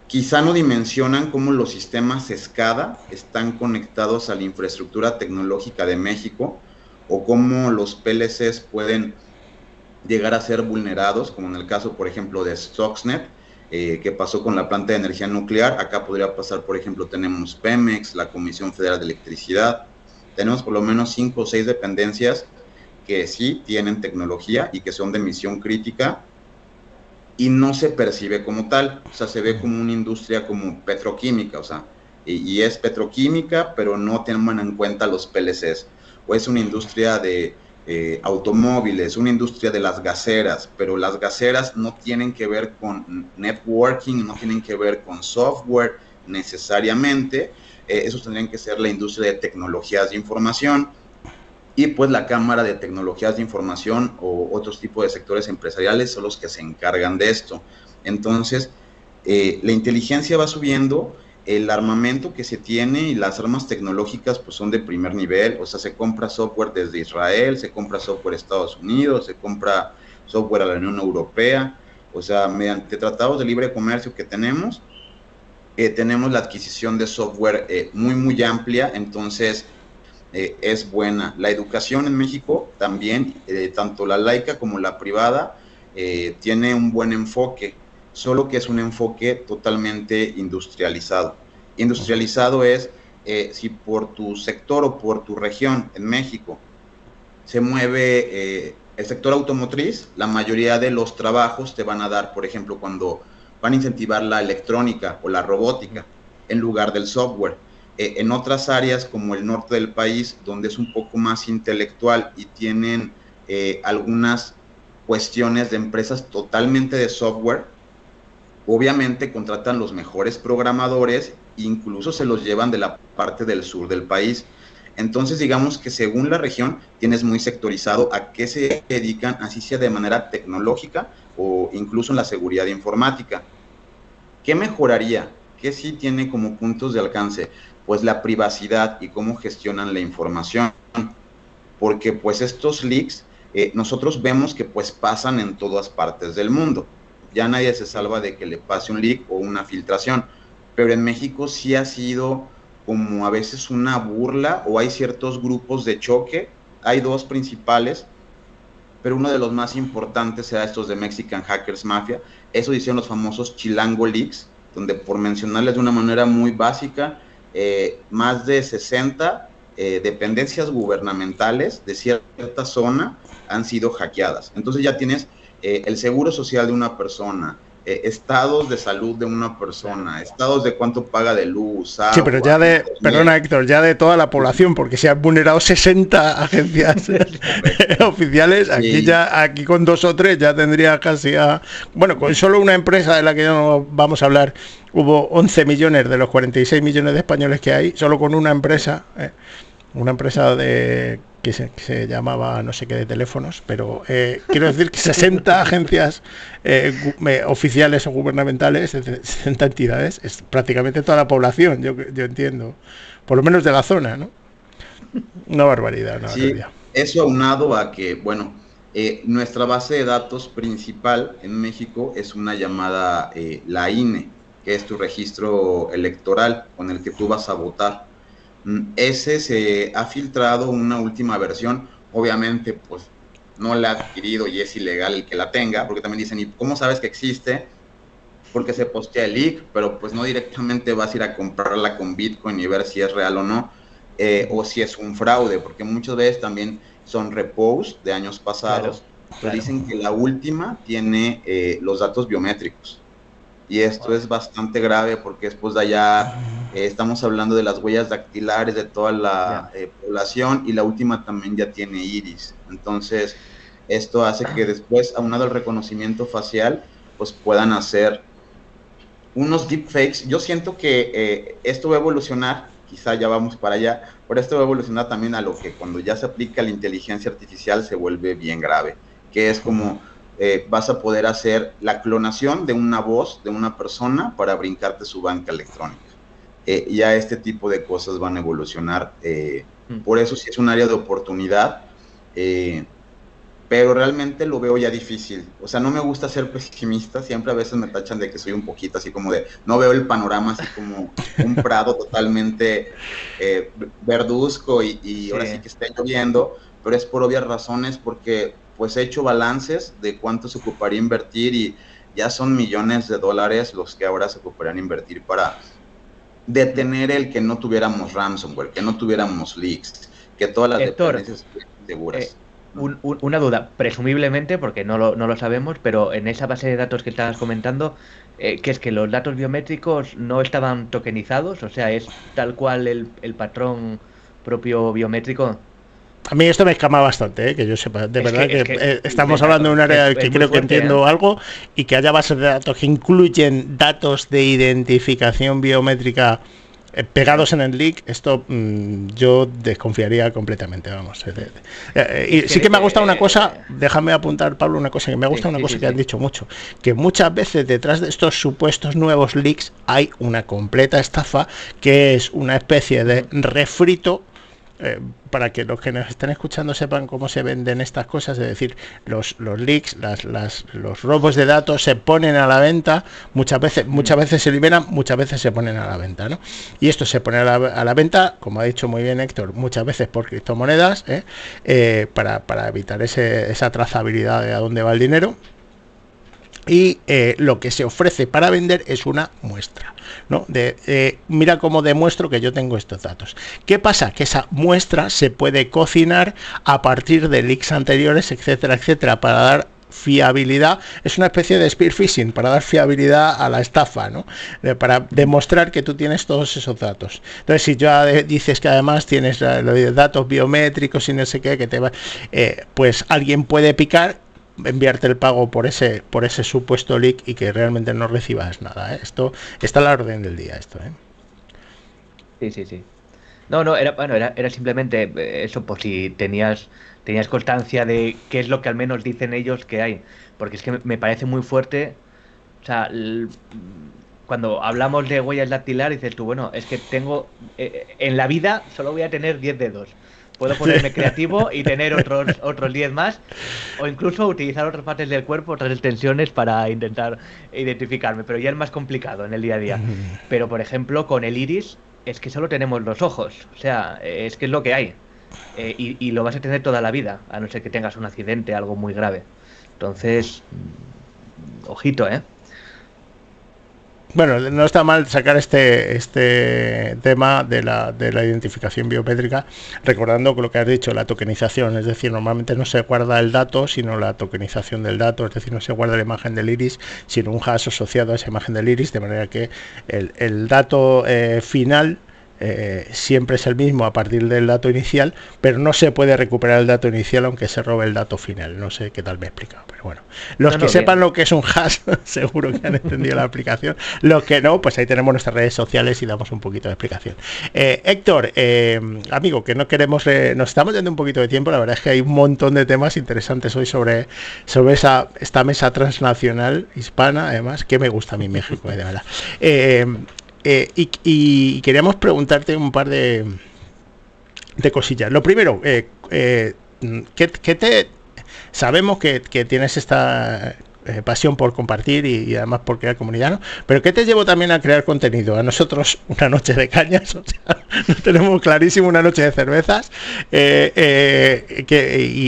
Quizá no dimensionan cómo los sistemas SCADA están conectados a la infraestructura tecnológica de México o cómo los PLCs pueden llegar a ser vulnerados, como en el caso, por ejemplo, de Stuxnet, que pasó con la planta de energía nuclear. Acá podría pasar, por ejemplo, tenemos Pemex, la Comisión Federal de Electricidad. Tenemos por lo menos 5 o 6 dependencias que sí tienen tecnología y que son de misión crítica, y no se percibe como tal. O sea, se ve como una industria como petroquímica, o sea, y es petroquímica, pero no toman en cuenta los PLCs. O es una industria de automóviles, una industria de las gaseras, pero las gaseras no tienen que ver con networking, no tienen que ver con software necesariamente. Esos tendrían que ser la industria de tecnologías de información, y pues la Cámara de Tecnologías de Información o otros tipos de sectores empresariales son los que se encargan de esto. Entonces, la inteligencia va subiendo, el armamento que se tiene y las armas tecnológicas pues son de primer nivel. O sea, se compra software desde Israel, se compra software de Estados Unidos, se compra software a la Unión Europea. O sea, mediante tratados de libre comercio que tenemos la adquisición de software muy amplia. Entonces, es buena. La educación en México también, tanto la laica como la privada, tiene un buen enfoque, solo que es un enfoque totalmente industrializado. Industrializado es si por tu sector o por tu región en México se mueve el sector automotriz, la mayoría de los trabajos te van a dar, por ejemplo, cuando van a incentivar la electrónica o la robótica en lugar del software. En otras áreas como el norte del país, donde es un poco más intelectual y tienen algunas cuestiones de empresas totalmente de software, obviamente contratan los mejores programadores, incluso se los llevan de la parte del sur del país. Entonces, digamos que según la región tienes muy sectorizado a qué se dedican, así sea de manera tecnológica o incluso en la seguridad informática. ¿Qué mejoraría? ¿Qué sí tiene como puntos de alcance? Pues la privacidad y cómo gestionan la información. Porque pues estos leaks, nosotros vemos que pues pasan en todas partes del mundo. Ya nadie se salva de que le pase un leak o una filtración. Pero en México sí ha sido como a veces una burla, o hay ciertos grupos de choque. Hay dos principales, pero uno de los más importantes será estos de Mexican Hackers Mafia. Eso hicieron los famosos Chilango Leaks, donde, por mencionarles de una manera muy básica, más de 60 dependencias gubernamentales de cierta zona han sido hackeadas. Entonces ya tienes el seguro social de una persona, estados de salud de una persona, estados de cuánto paga de luz, agua, sí, pero ya de, perdona Héctor, ya de toda la población, porque se han vulnerado 60 agencias oficiales, sí. Aquí con 2 o 3 ya tendría casi bueno, con solo una empresa de la que ya no vamos a hablar, hubo 11 millones de los 46 millones de españoles que hay, solo con una empresa de que se llamaba no sé qué de teléfonos, pero quiero decir que 60 agencias oficiales o gubernamentales, 60 entidades, es prácticamente toda la población, yo entiendo, por lo menos de la zona, ¿no? Una barbaridad. Sí, eso aunado a que, bueno, nuestra base de datos principal en México es una llamada la INE, que es tu registro electoral con el que tú vas a votar. Ese se ha filtrado una última versión, obviamente pues no la ha adquirido y es ilegal el que la tenga, porque también dicen, ¿y cómo sabes que existe? Porque se postea el leak, pero pues no directamente vas a ir a comprarla con Bitcoin y ver si es real o no, o si es un fraude, porque muchas veces también son reposts de años pasados, claro. Dicen que la última tiene los datos biométricos. Y esto es bastante grave porque después de allá estamos hablando de las huellas dactilares de toda la población, y la última también ya tiene iris. Entonces, esto hace que después, aunado al reconocimiento facial, pues puedan hacer unos deepfakes. Yo siento que esto va a evolucionar, quizá ya vamos para allá, pero esto va a evolucionar también a lo que cuando ya se aplica la inteligencia artificial se vuelve bien grave, que es como... vas a poder hacer la clonación de una voz de una persona para brincarte su banca electrónica. Ya este tipo de cosas van a evolucionar. Por eso sí es un área de oportunidad, pero realmente lo veo ya difícil. O sea, no me gusta ser pesimista, siempre a veces me tachan de que soy un poquito así como de, no veo el panorama así como un prado totalmente verduzco y ahora sí que está lloviendo, pero es por obvias razones, porque pues he hecho balances de cuánto se ocuparía invertir y ya son millones de dólares los que ahora se ocuparían invertir para detener el que no tuviéramos ransomware, que no tuviéramos leaks, que todas las dependencias estuvieran seguras. Una duda, presumiblemente, porque no lo sabemos, pero en esa base de datos que estabas comentando, que es que los datos biométricos no estaban tokenizados, o sea, es tal cual el patrón propio biométrico. A mí esto me escama bastante, que yo sepa, de verdad que estamos hablando de un área que creo que entiendo algo, y que haya bases de datos que incluyen datos de identificación biométrica pegados en el leak, esto yo desconfiaría completamente, vamos. Y sí que me ha gustado una cosa, déjame apuntar, Pablo, una cosa que me ha gustado, que han dicho mucho, que muchas veces detrás de estos supuestos nuevos leaks hay una completa estafa, que es una especie de refrito. Para que los que nos estén escuchando sepan cómo se venden estas cosas, es decir, los leaks, los robos de datos se ponen a la venta, muchas veces se liberan, muchas veces se ponen a la venta, ¿no? Y esto se pone a la venta, como ha dicho muy bien Héctor, muchas veces por criptomonedas, para evitar esa trazabilidad de a dónde va el dinero. Y lo que se ofrece para vender es una muestra, ¿no? Mira cómo demuestro que yo tengo estos datos. ¿Qué pasa? Que esa muestra se puede cocinar a partir de leaks anteriores, etcétera, etcétera, para dar fiabilidad. Es una especie de spear phishing para dar fiabilidad a la estafa, ¿no? Para demostrar que tú tienes todos esos datos. Entonces, si ya dices que además tienes los datos biométricos y no sé qué, que te va, pues alguien puede picar, enviarte el pago por ese supuesto leak y que realmente no recibas nada, ¿eh? Esto está a la orden del día, esto, ¿eh? Sí. No, era simplemente eso, por si tenías constancia de qué es lo que al menos dicen ellos que hay, porque es que me parece muy fuerte, o sea, cuando hablamos de huellas dactilares, dices tú, bueno, es que tengo, en la vida solo voy a tener 10 dedos. Puedo ponerme creativo y tener otros 10 más, o incluso utilizar otras partes del cuerpo, otras extensiones para intentar identificarme, pero ya es más complicado en el día a día. Pero, por ejemplo, con el iris, es que solo tenemos los ojos, o sea, es que es lo que hay. Y lo vas a tener toda la vida, a no ser que tengas un accidente, algo muy grave. Entonces, ojito, ¿eh? Bueno, no está mal sacar este tema de la identificación biométrica, recordando lo que has dicho, la tokenización, es decir, normalmente no se guarda el dato, sino la tokenización del dato, es decir, no se guarda la imagen del iris, sino un hash asociado a esa imagen del iris, de manera que el dato final siempre es el mismo a partir del dato inicial, pero no se puede recuperar el dato inicial aunque se robe el dato final. No sé qué tal me he explicado, pero bueno, los que sepan lo que es un hash seguro que han entendido la aplicación, los que no, pues ahí tenemos nuestras redes sociales y damos un poquito de explicación. Héctor, amigo, que no queremos, nos estamos yendo un poquito de tiempo, la verdad es que hay un montón de temas interesantes hoy sobre esta mesa transnacional hispana, además, que me gusta a mí México, de verdad. Y queríamos preguntarte un par de cosillas. Lo primero, sabemos que tienes esta pasión por compartir y además por crear comunidad, ¿no? Pero ¿qué te llevó también a crear contenido? A nosotros una noche de cañas, o sea, no tenemos clarísimo, una noche de cervezas,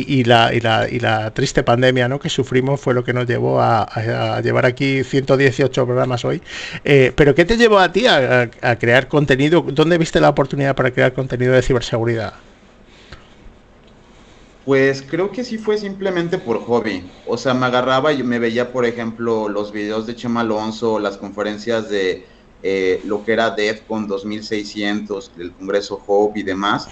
y la triste pandemia, ¿no?, que sufrimos fue lo que nos llevó a llevar aquí 118 programas hoy. Pero ¿qué te llevó a ti a crear contenido? ¿Dónde viste la oportunidad para crear contenido de ciberseguridad? Pues creo que sí fue simplemente por hobby. O sea, me agarraba y me veía, por ejemplo, los videos de Chema Alonso, las conferencias de lo que era DEFCON 2600, del Congreso Hope y demás.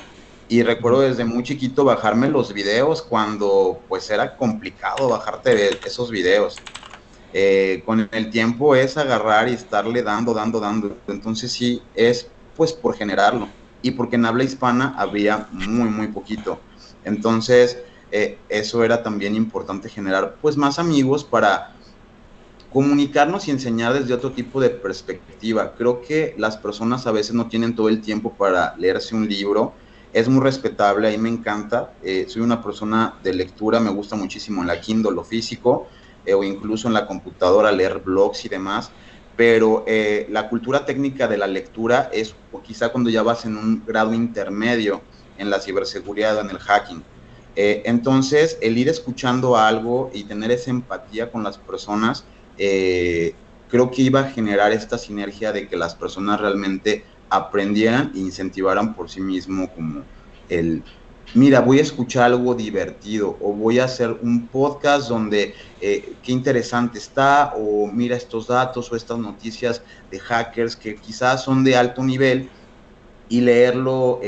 Y recuerdo desde muy chiquito bajarme los videos cuando pues era complicado bajarte esos videos. Con el tiempo es agarrar y estarle dando. Entonces sí, es pues por generarlo. Y porque en habla hispana había muy poquito. Entonces, eso era también importante, generar pues más amigos para comunicarnos y enseñar desde otro tipo de perspectiva. Creo que las personas a veces no tienen todo el tiempo para leerse un libro. Es muy respetable, a mí me encanta. Soy una persona de lectura, me gusta muchísimo en la Kindle lo físico, o incluso en la computadora leer blogs y demás. Pero la cultura técnica de la lectura es o quizá cuando ya vas en un grado intermedio en la ciberseguridad o en el hacking. Entonces, el ir escuchando algo y tener esa empatía con las personas, creo que iba a generar esta sinergia de que las personas realmente aprendieran e incentivaran por sí mismo, como mira, voy a escuchar algo divertido, o voy a hacer un podcast donde qué interesante está, o mira estos datos o estas noticias de hackers que quizás son de alto nivel, y leerlo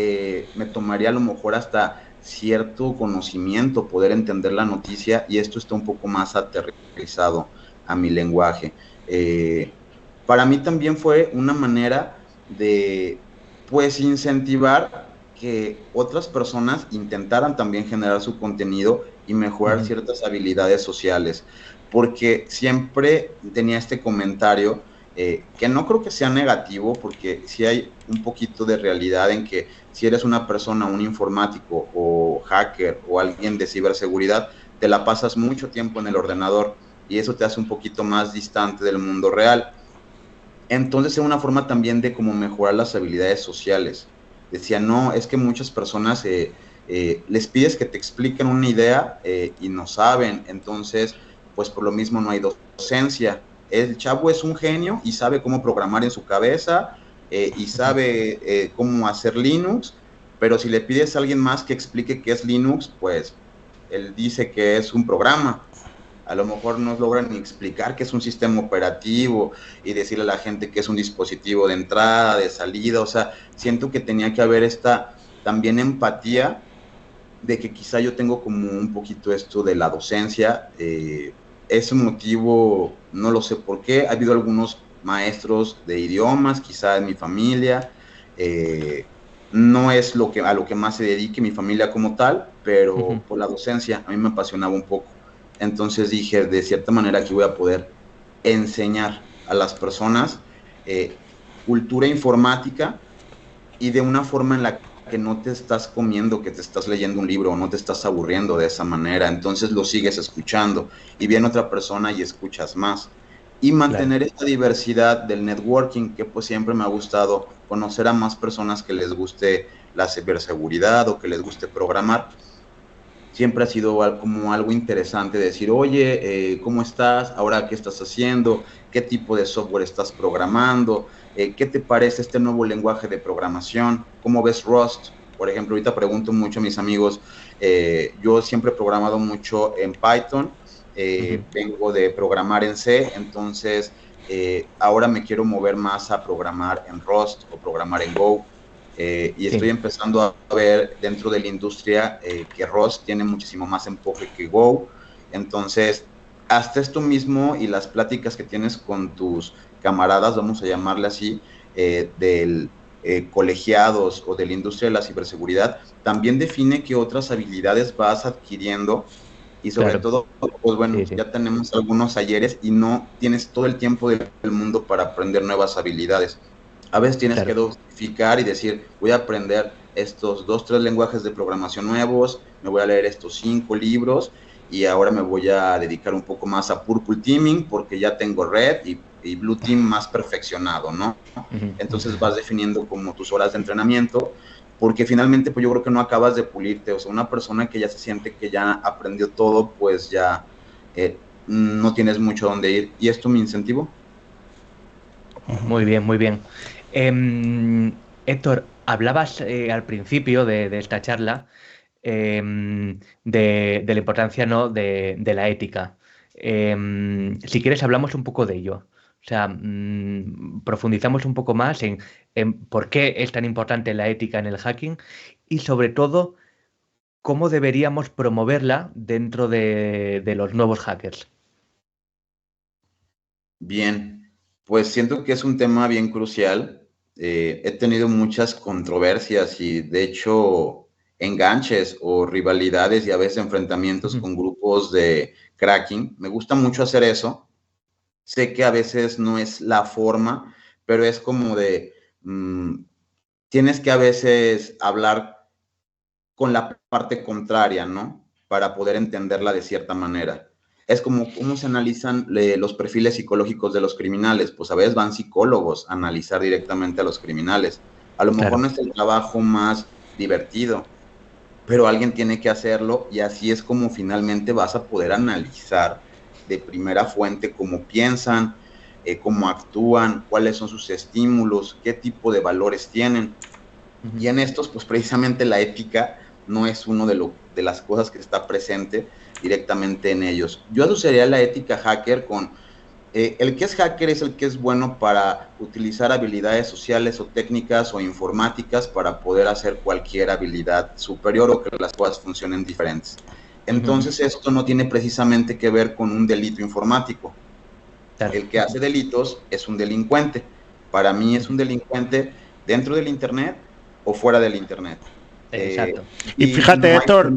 me tomaría a lo mejor hasta cierto conocimiento, poder entender la noticia, y esto está un poco más aterrizado a mi lenguaje. Para mí también fue una manera de pues incentivar que otras personas intentaran también generar su contenido y mejorar ciertas habilidades sociales, porque siempre tenía este comentario, que no creo que sea negativo, porque sí hay un poquito de realidad en que si eres una persona, un informático o hacker o alguien de ciberseguridad, te la pasas mucho tiempo en el ordenador y eso te hace un poquito más distante del mundo real. Entonces es una forma también de cómo mejorar las habilidades sociales. Decía, no, es que muchas personas les pides que te expliquen una idea y no saben, entonces pues por lo mismo no hay docencia. El chavo es un genio y sabe cómo programar en su cabeza y sabe cómo hacer Linux, pero si le pides a alguien más que explique qué es Linux, pues él dice que es un programa. A lo mejor no logran ni explicar qué es un sistema operativo y decirle a la gente que es un dispositivo de entrada, de salida. O sea, siento que tenía que haber esta también empatía de que quizá yo tengo como un poquito esto de la docencia. Ese motivo no lo sé por qué. Ha habido algunos maestros de idiomas, quizá en mi familia. No es a lo que más se dedique mi familia como tal, pero por la docencia a mí me apasionaba un poco. Entonces dije, de cierta manera aquí voy a poder enseñar a las personas cultura informática y de una forma en la que no te estás comiendo, que te estás leyendo un libro o no te estás aburriendo de esa manera, entonces lo sigues escuchando y viene otra persona y escuchas más. Y mantener esta diversidad del networking, que pues siempre me ha gustado conocer a más personas que les guste la ciberseguridad o que les guste programar. Siempre ha sido como algo interesante decir, oye, ¿cómo estás? ¿Ahora qué estás haciendo? ¿Qué tipo de software estás programando? ¿Qué te parece este nuevo lenguaje de programación? ¿Cómo ves Rust? Por ejemplo, ahorita pregunto mucho a mis amigos, yo siempre he programado mucho en Python, vengo de programar en C, entonces ahora me quiero mover más a programar en Rust o programar en Go. Y estoy empezando a ver dentro de la industria que Rust tiene muchísimo más empuje que Go. Entonces, hasta esto mismo y las pláticas que tienes con tus camaradas, vamos a llamarle así, del colegiados o de la industria de la ciberseguridad, también define qué otras habilidades vas adquiriendo. Y sobre todo, pues bueno, ya tenemos algunos ayeres y no tienes todo el tiempo del mundo para aprender nuevas habilidades. A veces tienes que dosificar y decir, voy a aprender estos 2-3 lenguajes de programación nuevos, me voy a leer estos 5 libros y ahora me voy a dedicar un poco más a Purple Teaming porque ya tengo Red y Blue Team más perfeccionado, ¿no? Entonces vas definiendo como tus horas de entrenamiento, porque finalmente pues yo creo que no acabas de pulirte. O sea, una persona que ya se siente que ya aprendió todo, pues ya no tienes mucho donde ir. ¿Y esto me incentivo? Muy bien, muy bien. Héctor, hablabas al principio de esta charla de la importancia, ¿no?, de la ética. Si quieres hablamos un poco de ello. O sea, profundizamos un poco más en por qué es tan importante la ética en el hacking y sobre todo cómo deberíamos promoverla dentro de los nuevos hackers. Bien, pues siento que es un tema bien crucial. He tenido muchas controversias y de hecho enganches o rivalidades y a veces enfrentamientos con grupos de cracking. Me gusta mucho hacer eso. Sé que a veces no es la forma, pero es como de, tienes que a veces hablar con la parte contraria, ¿no? Para poder entenderla de cierta manera. Es como cómo se analizan los perfiles psicológicos de los criminales. Pues a veces van psicólogos a analizar directamente a los criminales. A lo mejor no es el trabajo más divertido, pero alguien tiene que hacerlo y así es como finalmente vas a poder analizar de primera fuente cómo piensan, cómo actúan, cuáles son sus estímulos, qué tipo de valores tienen. Y en estos, pues precisamente la ética no es uno de las cosas que está presente directamente en ellos. Yo asociaría la ética hacker con el que es hacker es el que es bueno para utilizar habilidades sociales o técnicas o informáticas para poder hacer cualquier habilidad superior o que las cosas funcionen diferentes. Entonces esto no tiene precisamente que ver con un delito informático. El que hace delitos es un delincuente. Para mí es un delincuente dentro del internet o fuera del internet. Exacto. Y fíjate, no Héctor,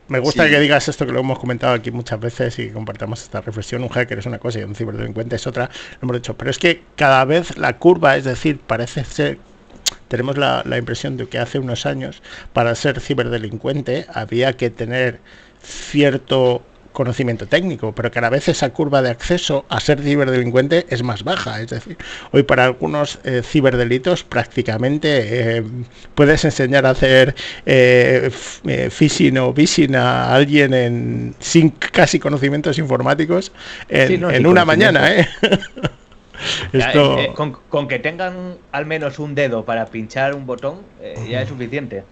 me gusta que digas esto, que lo hemos comentado aquí muchas veces y compartamos esta reflexión. Un hacker es una cosa y un ciberdelincuente es otra, lo hemos dicho. Pero es que cada vez la curva, es decir, parece ser, tenemos la impresión de que hace unos años para ser ciberdelincuente había que tener cierto conocimiento técnico, pero cada vez esa curva de acceso a ser ciberdelincuente es más baja. Es decir, hoy para algunos ciberdelitos prácticamente puedes enseñar a hacer phishing o vishing a alguien sin casi conocimientos informáticos en una mañana. Esto... con que tengan al menos un dedo para pinchar un botón ya es suficiente.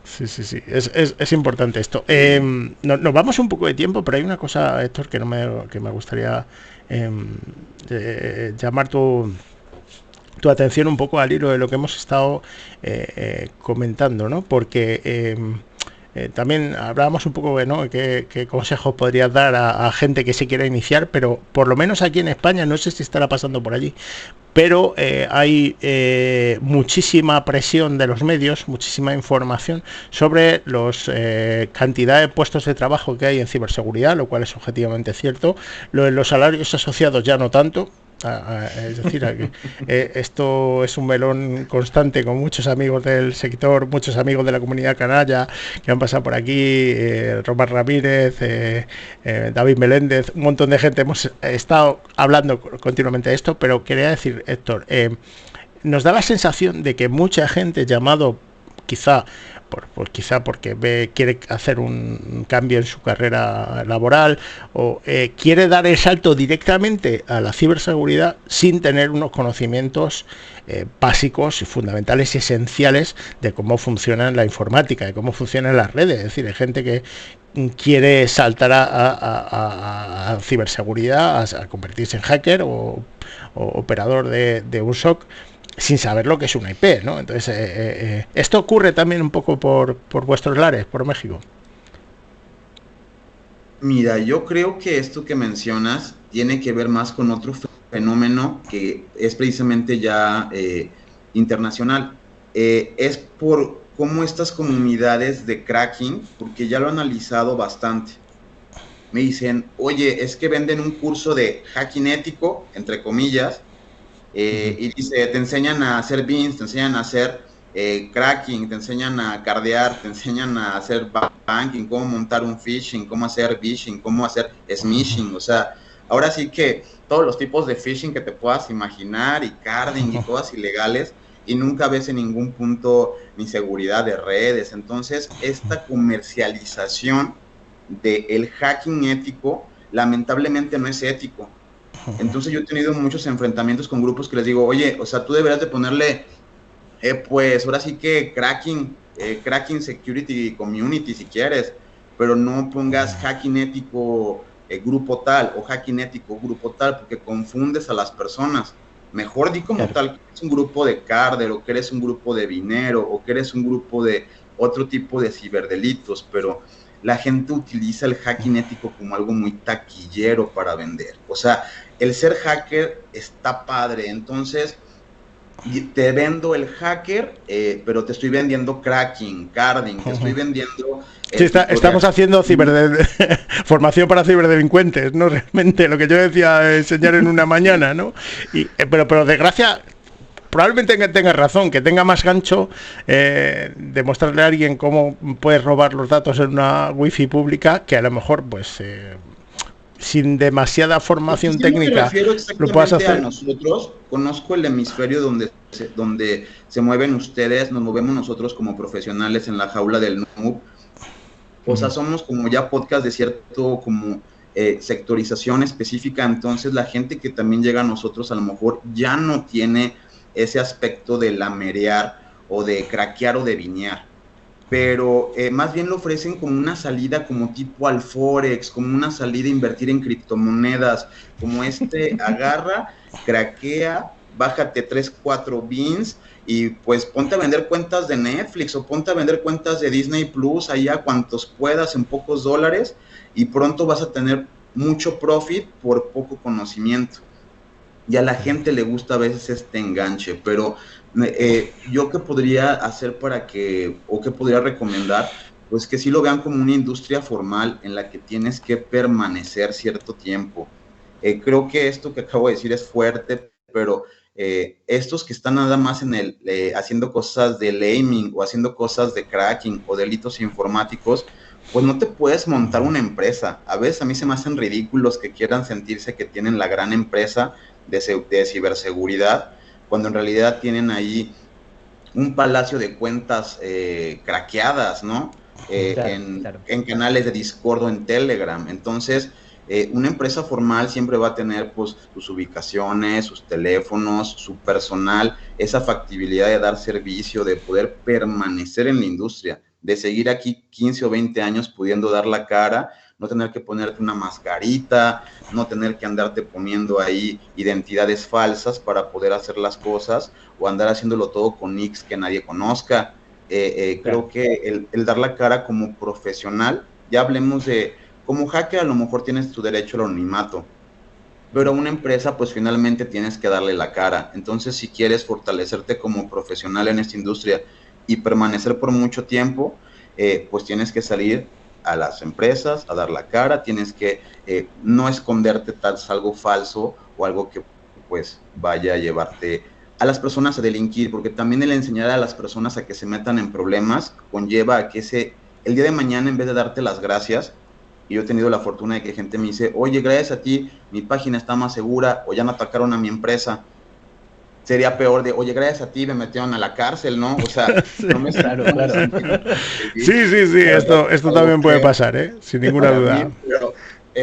Sí, es importante esto. Nos vamos un poco de tiempo, pero hay una cosa, Héctor, que me gustaría llamar tu atención un poco al hilo de lo que hemos estado comentando, ¿no? Porque también hablábamos un poco de, ¿no?, qué consejos podrías dar a gente que se quiera iniciar, pero por lo menos aquí en España, no sé si estará pasando por allí, pero hay muchísima presión de los medios, muchísima información sobre los cantidad de puestos de trabajo que hay en ciberseguridad, lo cual es objetivamente cierto. Lo de los salarios asociados ya no tanto, Es decir, esto es un melón constante con muchos amigos del sector, muchos amigos de la comunidad canalla que han pasado por aquí, Román Ramírez, David Meléndez, un montón de gente. Hemos estado hablando continuamente de esto, pero quería decir, Héctor, nos da la sensación de que mucha gente llamado quizá quizá porque quiere hacer un cambio en su carrera laboral o quiere dar el salto directamente a la ciberseguridad sin tener unos conocimientos básicos y fundamentales y esenciales de cómo funciona la informática, de cómo funcionan las redes. Es decir, hay gente que quiere saltar a ciberseguridad, a convertirse en hacker o operador de un SOC sin saber lo que es una IP, ¿no? Entonces, esto ocurre también un poco por vuestros lares, por México. Mira, yo creo que esto que mencionas tiene que ver más con otro fenómeno que es precisamente ya internacional. Es por cómo estas comunidades de cracking, porque ya lo he analizado bastante, me dicen, oye, es que venden un curso de hacking ético, entre comillas, y dice, te enseñan a hacer beans, te enseñan a hacer cracking, te enseñan a cardear, te enseñan a hacer banking, cómo montar un phishing, cómo hacer phishing, cómo hacer smishing, o sea, ahora sí que todos los tipos de phishing que te puedas imaginar y carding y cosas ilegales, y nunca ves en ningún punto ni seguridad de redes. Entonces, esta comercialización del hacking ético, lamentablemente no es ético. Entonces yo he tenido muchos enfrentamientos con grupos que les digo, oye, o sea, tú deberías de ponerle, pues ahora sí que cracking security community si quieres, pero no pongas hacking ético grupo tal o hacking ético grupo tal, porque confundes a las personas. Mejor di como tal que eres un grupo de Carder, o que eres un grupo de Vinero, o que eres un grupo de otro tipo de ciberdelitos, pero la gente utiliza el hacking ético como algo muy taquillero para vender. O sea, el ser hacker está padre, entonces te vendo el hacker, pero te estoy vendiendo cracking, carding, te estoy vendiendo... Sí, estamos haciendo formación para ciberdelincuentes, ¿no? Realmente lo que yo decía enseñar en una mañana, ¿no? Pero desgracia... Probablemente tenga razón, que tenga más gancho demostrarle a alguien cómo puedes robar los datos en una wifi pública, que a lo mejor, pues, sin demasiada formación técnica, lo puedas hacer. A nosotros, conozco el hemisferio donde se mueven ustedes, nos movemos nosotros como profesionales en la jaula del noob. O sea, somos como ya podcast de cierto como sectorización específica, entonces la gente que también llega a nosotros a lo mejor ya no tiene ese aspecto de lamerear o de craquear o de vinear, pero más bien lo ofrecen como una salida como tipo al Forex, como una salida a invertir en criptomonedas, como agarra, craquea, bájate 3-4 beans y pues ponte a vender cuentas de Netflix o ponte a vender cuentas de Disney Plus allá cuantos puedas en pocos dólares y pronto vas a tener mucho profit por poco conocimiento. Y a la gente le gusta a veces este enganche, pero yo qué podría hacer qué podría recomendar, pues que sí lo vean como una industria formal en la que tienes que permanecer cierto tiempo. Creo que esto que acabo de decir es fuerte, pero estos que están nada más en haciendo cosas de laming o haciendo cosas de cracking o delitos informáticos, pues no te puedes montar una empresa. A veces a mí se me hacen ridículos que quieran sentirse que tienen la gran empresa de ciberseguridad, cuando en realidad tienen ahí un palacio de cuentas craqueadas, ¿no? En canales de Discord o en Telegram. Entonces, una empresa formal siempre va a tener pues sus ubicaciones, sus teléfonos, su personal, esa factibilidad de dar servicio, de poder permanecer en la industria, de seguir aquí 15 o 20 años pudiendo dar la cara, no tener que ponerte una mascarita, no tener que andarte poniendo ahí identidades falsas para poder hacer las cosas o andar haciéndolo todo con nicks que nadie conozca. Creo que el dar la cara como profesional, ya hablemos de, como hacker a lo mejor tienes tu derecho al anonimato, pero una empresa pues finalmente tienes que darle la cara. Entonces si quieres fortalecerte como profesional en esta industria y permanecer por mucho tiempo, pues tienes que salir a las empresas a dar la cara, tienes que no esconderte tal algo falso o algo que pues vaya a llevarte a las personas a delinquir, porque también el enseñar a las personas a que se metan en problemas conlleva a que el día de mañana, en vez de darte las gracias, y yo he tenido la fortuna de que gente me dice, oye, gracias a ti, mi página está más segura, o ya no atacaron a mi empresa. Sería peor de, oye, gracias a ti me metieron a la cárcel, ¿no? O sea, sí, no me claro. Sí, esto también puede pasar, sin ninguna duda. Mí, pero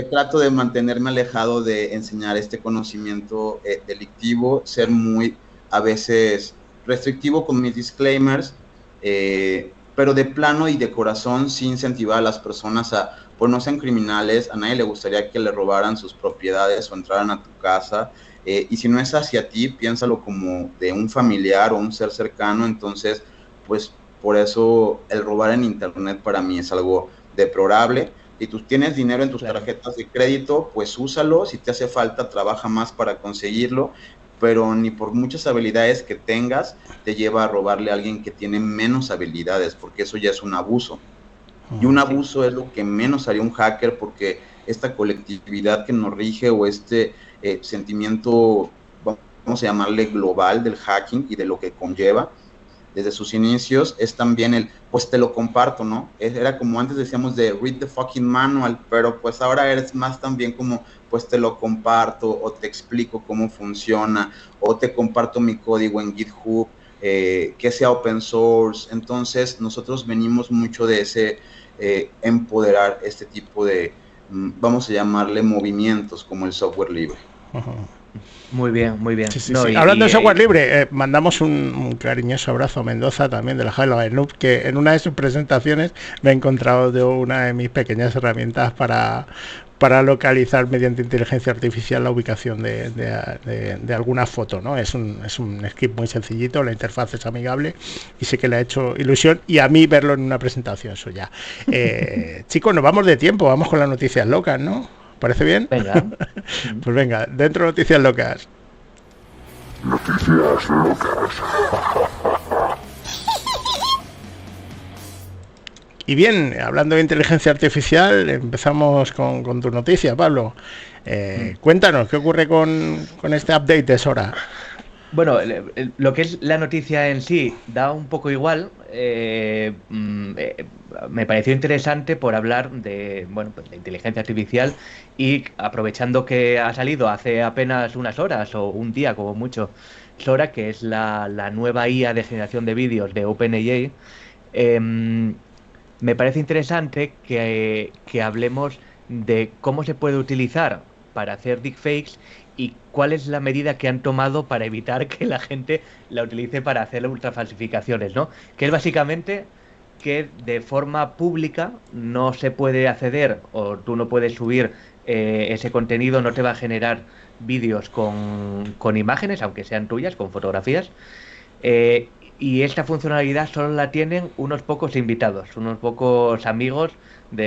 trato de mantenerme alejado de enseñar este conocimiento delictivo, ser muy, a veces, restrictivo con mis disclaimers, pero de plano y de corazón sí incentivar a las personas a, pues no sean criminales, a nadie le gustaría que le robaran sus propiedades o entraran a tu casa, y si no es hacia ti, piénsalo como de un familiar o un ser cercano. Entonces, pues por eso el robar en internet para mí es algo deplorable. Si tú tienes dinero en tus tarjetas de crédito, pues úsalo, si te hace falta, trabaja más para conseguirlo, pero ni por muchas habilidades que tengas, te lleva a robarle a alguien que tiene menos habilidades, porque eso ya es un abuso. Y un abuso es lo que menos haría un hacker, porque esta colectividad que nos rige o este sentimiento, vamos a llamarle global del hacking y de lo que conlleva, desde sus inicios, es también pues te lo comparto, ¿no? Era como antes decíamos de read the fucking manual, pero pues ahora eres más también como, pues te lo comparto, o te explico cómo funciona, o te comparto mi código en GitHub, que sea open source. Entonces nosotros venimos mucho de ese empoderar este tipo de, vamos a llamarle movimientos como el software libre. Muy bien, muy bien. Sí. Hablando de software libre, mandamos un cariñoso abrazo a Mendoza, también de la Hello Noob, que en una de sus presentaciones me he encontrado de una de mis pequeñas herramientas para localizar mediante inteligencia artificial la ubicación de alguna foto, ¿no? Es un script muy sencillito, la interfaz es amigable y sé que le ha hecho ilusión, y a mí verlo en una presentación, eso ya. Chicos, nos vamos de tiempo, vamos con las noticias locas, ¿no? ¿Parece bien? Venga. Pues venga, dentro de noticias locas. Noticias locas. Y bien, hablando de inteligencia artificial, empezamos con tu noticia, Pablo. Cuéntanos, ¿qué ocurre con este update de Sora? Bueno, lo que es la noticia en sí da un poco igual. Me pareció interesante por hablar de, bueno, pues de inteligencia artificial, y aprovechando que ha salido hace apenas unas horas o un día como mucho Sora, que es la nueva IA de generación de vídeos de OpenAI, me parece interesante que hablemos de cómo se puede utilizar para hacer deepfakes y cuál es la medida que han tomado para evitar que la gente la utilice para hacer ultrafalsificaciones, ¿no? Que es básicamente que de forma pública no se puede acceder, o tú no puedes subir ese contenido, no te va a generar vídeos con imágenes, aunque sean tuyas, con fotografías. Y esta funcionalidad solo la tienen unos pocos invitados, unos pocos amigos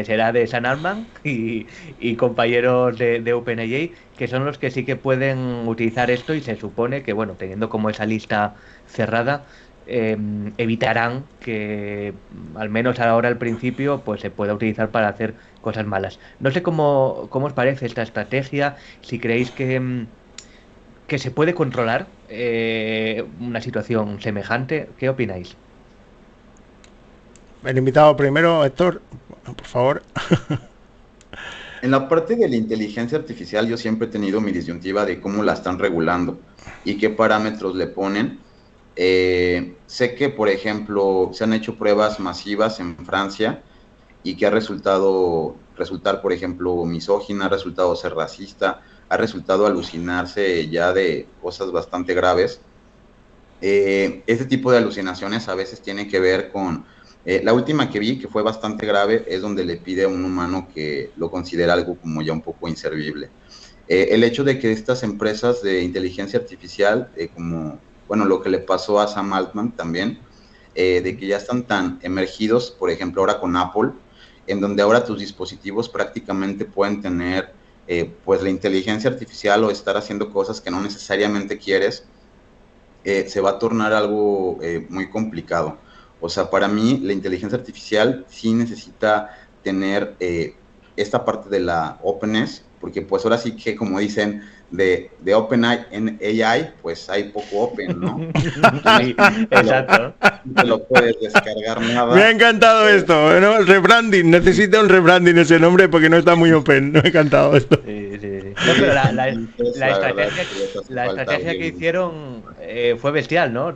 será de Sam Altman y compañeros de OpenAI, que son los que sí que pueden utilizar esto, y se supone que, bueno, teniendo como esa lista cerrada, evitarán que, al menos ahora al principio, pues se pueda utilizar para hacer cosas malas. No sé cómo os parece esta estrategia, si creéis que se puede controlar una situación semejante. ¿Qué opináis? El invitado primero, Héctor, por favor. En la parte de la inteligencia artificial yo siempre he tenido mi disyuntiva de cómo la están regulando y qué parámetros le ponen. Sé que, por ejemplo, se han hecho pruebas masivas en Francia y que ha resultar, por ejemplo, misógina, ha resultado ser racista, ha resultado alucinarse ya de cosas bastante graves. Este tipo de alucinaciones a veces tiene que ver con... la última que vi, que fue bastante grave, es donde le pide a un humano que lo considera algo como ya un poco inservible. El hecho de que estas empresas de inteligencia artificial, como, bueno, lo que le pasó a Sam Altman también, de que ya están tan emergidos, por ejemplo, ahora con Apple, en donde ahora tus dispositivos prácticamente pueden tener pues la inteligencia artificial o estar haciendo cosas que no necesariamente quieres, se va a tornar algo muy complicado. O sea, para mí la inteligencia artificial sí necesita tener esta parte de la openness, porque pues ahora sí que, como dicen, de OpenAI, pues hay poco open, ¿no? Sí, exacto. No te lo puedes descargar nada. Me ha encantado esto, ¿no? El rebranding, necesita un rebranding ese nombre porque no está muy open. Me ha encantado esto. Sí. No, pero la estrategia que hicieron fue bestial, ¿no?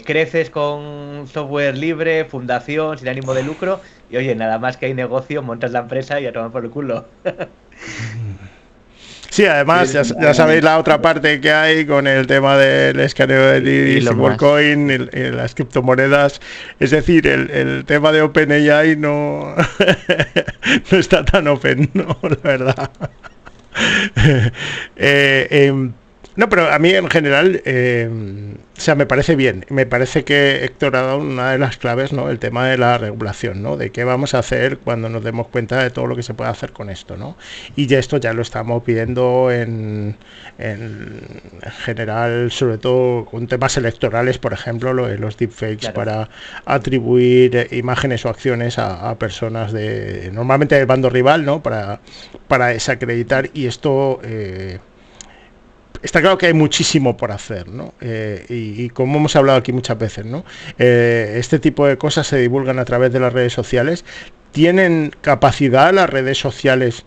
Creces con software libre, fundación, sin ánimo de lucro, y oye, nada más que hay negocio, montas la empresa y a tomar por el culo. Sí, además, ya sabéis la otra parte que hay con el tema del escaneo de iris, Stablecoin y las criptomonedas. Es decir, el tema de OpenAI no, no está tan open, ¿no? La verdad. No, pero a mí en general, o sea, me parece bien. Me parece que Héctor ha dado una de las claves, ¿no? El tema de la regulación, ¿no? De qué vamos a hacer cuando nos demos cuenta de todo lo que se puede hacer con esto, ¿no? Y ya esto ya lo estamos viendo en general, sobre todo con temas electorales, por ejemplo, los deepfakes, claro, para atribuir imágenes o acciones a personas normalmente del bando rival, ¿no? Para desacreditar, y esto... Está claro que hay muchísimo por hacer, ¿no? Y como hemos hablado aquí muchas veces, ¿no? Este tipo de cosas se divulgan a través de las redes sociales. ¿Tienen capacidad las redes sociales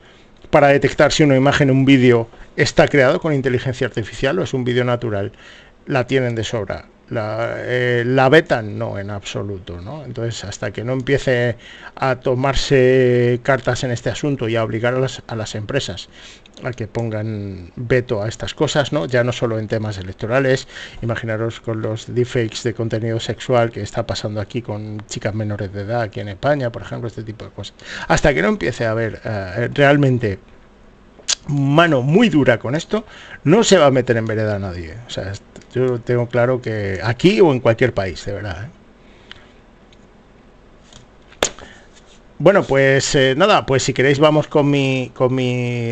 para detectar si una imagen o un vídeo está creado con inteligencia artificial o es un vídeo natural? La tienen de sobra. La vetan, no, en absoluto, ¿no? Entonces, hasta que no empiece a tomarse cartas en este asunto y a obligar a las empresas a que pongan veto a estas cosas, ¿no? Ya no solo en temas electorales, imaginaros con los deepfakes de contenido sexual que está pasando aquí con chicas menores de edad aquí en España, por ejemplo, este tipo de cosas. Hasta que no empiece a haber realmente mano muy dura con esto, no se va a meter en vereda a nadie. O sea, yo tengo claro que aquí o en cualquier país, de verdad, ¿eh? Bueno, pues nada, pues si queréis vamos con mi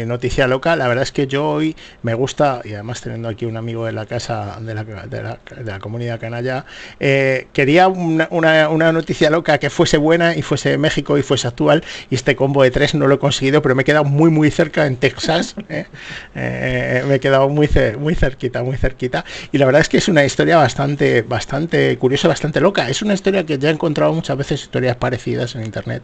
noticia loca. La verdad es que yo hoy me gusta, y además teniendo aquí un amigo de la casa de la comunidad canalla, quería una noticia loca que fuese buena y fuese de México y fuese actual, y este combo de tres no lo he conseguido, pero me he quedado muy cerca en Texas, me he quedado muy cerquita, y la verdad es que es una historia bastante curiosa, bastante loca. Es una historia que ya he encontrado muchas veces historias parecidas en internet.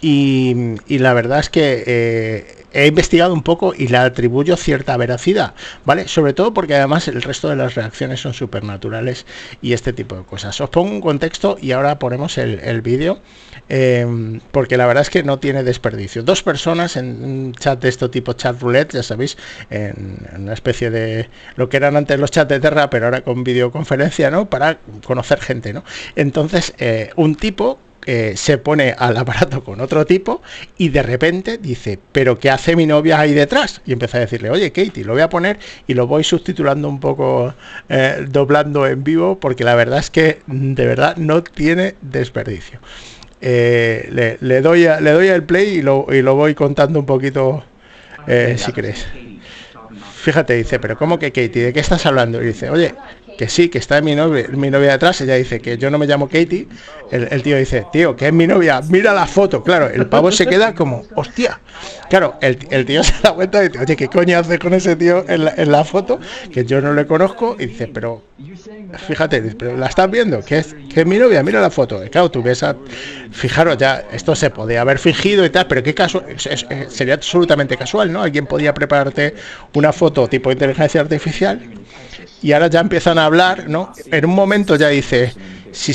Y la verdad es que he investigado un poco y le atribuyo cierta veracidad, ¿vale? Sobre todo porque además el resto de las reacciones son supernaturales y este tipo de cosas. Os pongo un contexto y ahora ponemos el vídeo, porque la verdad es que no tiene desperdicio. Dos personas en un chat de este tipo, chat roulette, ya sabéis, en una especie de lo que eran antes los chats de Terra, pero ahora con videoconferencia, ¿no? Para conocer gente, ¿no? Entonces, un tipo se pone al aparato con otro tipo y de repente dice, ¿pero qué hace mi novia ahí detrás? Y empieza a decirle, oye Katie, lo voy a poner, y lo voy subtitulando un poco, doblando en vivo, porque la verdad es que de verdad no tiene desperdicio. Le doy al play y lo voy contando un poquito, si queréis. Fíjate, dice, pero ¿cómo que Katie? ¿De qué estás hablando? Y dice, oye, que sí, que está mi novia detrás. Ella dice que yo no me llamo Katie. El tío dice, tío, que es mi novia, mira la foto. Claro, el pavo se queda como, hostia. Claro, el tío se da cuenta y dice, oye, ¿qué coño hace con ese tío en la foto? Que yo no le conozco. Y dice, pero fíjate, pero ¿la estás viendo? Que es mi novia, mira la foto. Y claro, tú ves fijaros, ya esto se podía haber fingido y tal, pero qué caso, sería absolutamente casual, ¿no? Alguien podía prepararte una foto tipo inteligencia artificial. Y ahora ya empiezan a hablar, ¿no? En un momento ya dice, si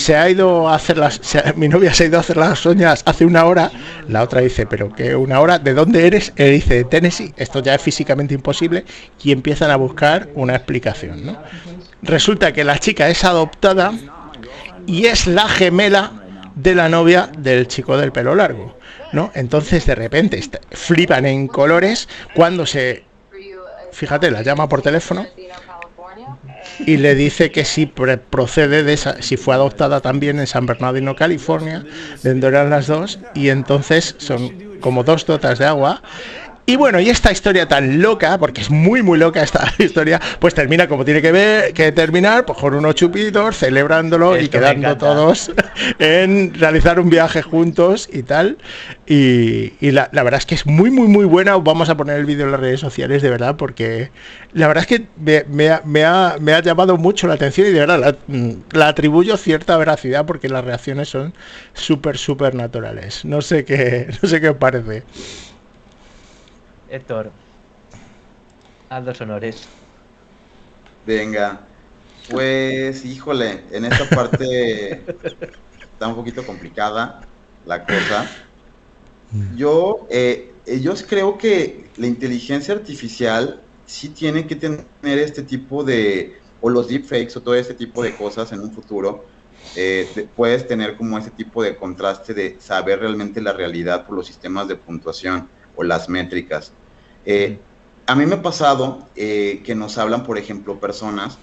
mi novia se ha ido a hacer las uñas hace una hora. La otra dice, pero ¿qué una hora? ¿De dónde eres? Él dice, de Tennessee. Esto ya es físicamente imposible, y empiezan a buscar una explicación, ¿no? Resulta que la chica es adoptada y es la gemela de la novia del chico del pelo largo, ¿no? Entonces de repente flipan en colores cuando fíjate, la llama por teléfono y le dice que si procede si fue adoptada también en San Bernardino, California, de donde eran las dos, y entonces son como dos gotas de agua. Y bueno, y esta historia tan loca, porque es muy muy loca esta historia, pues termina como tiene que terminar, pues con unos chupitos, celebrándolo. Esto y quedando todos en realizar un viaje juntos y tal. Y la verdad es que es muy muy muy buena. Vamos a poner el vídeo en las redes sociales, de verdad, porque la verdad es que me ha llamado mucho la atención y de verdad la atribuyo cierta veracidad porque las reacciones son súper naturales. No sé qué os parece. Héctor, haz los honores. Venga, pues híjole, en esta parte está un poquito complicada la cosa. Yo creo que la inteligencia artificial sí tiene que tener este tipo o los deepfakes o todo este tipo de cosas en un futuro. Puedes tener como ese tipo de contraste de saber realmente la realidad por los sistemas de puntuación o las métricas. A mí me ha pasado que nos hablan, por ejemplo, personas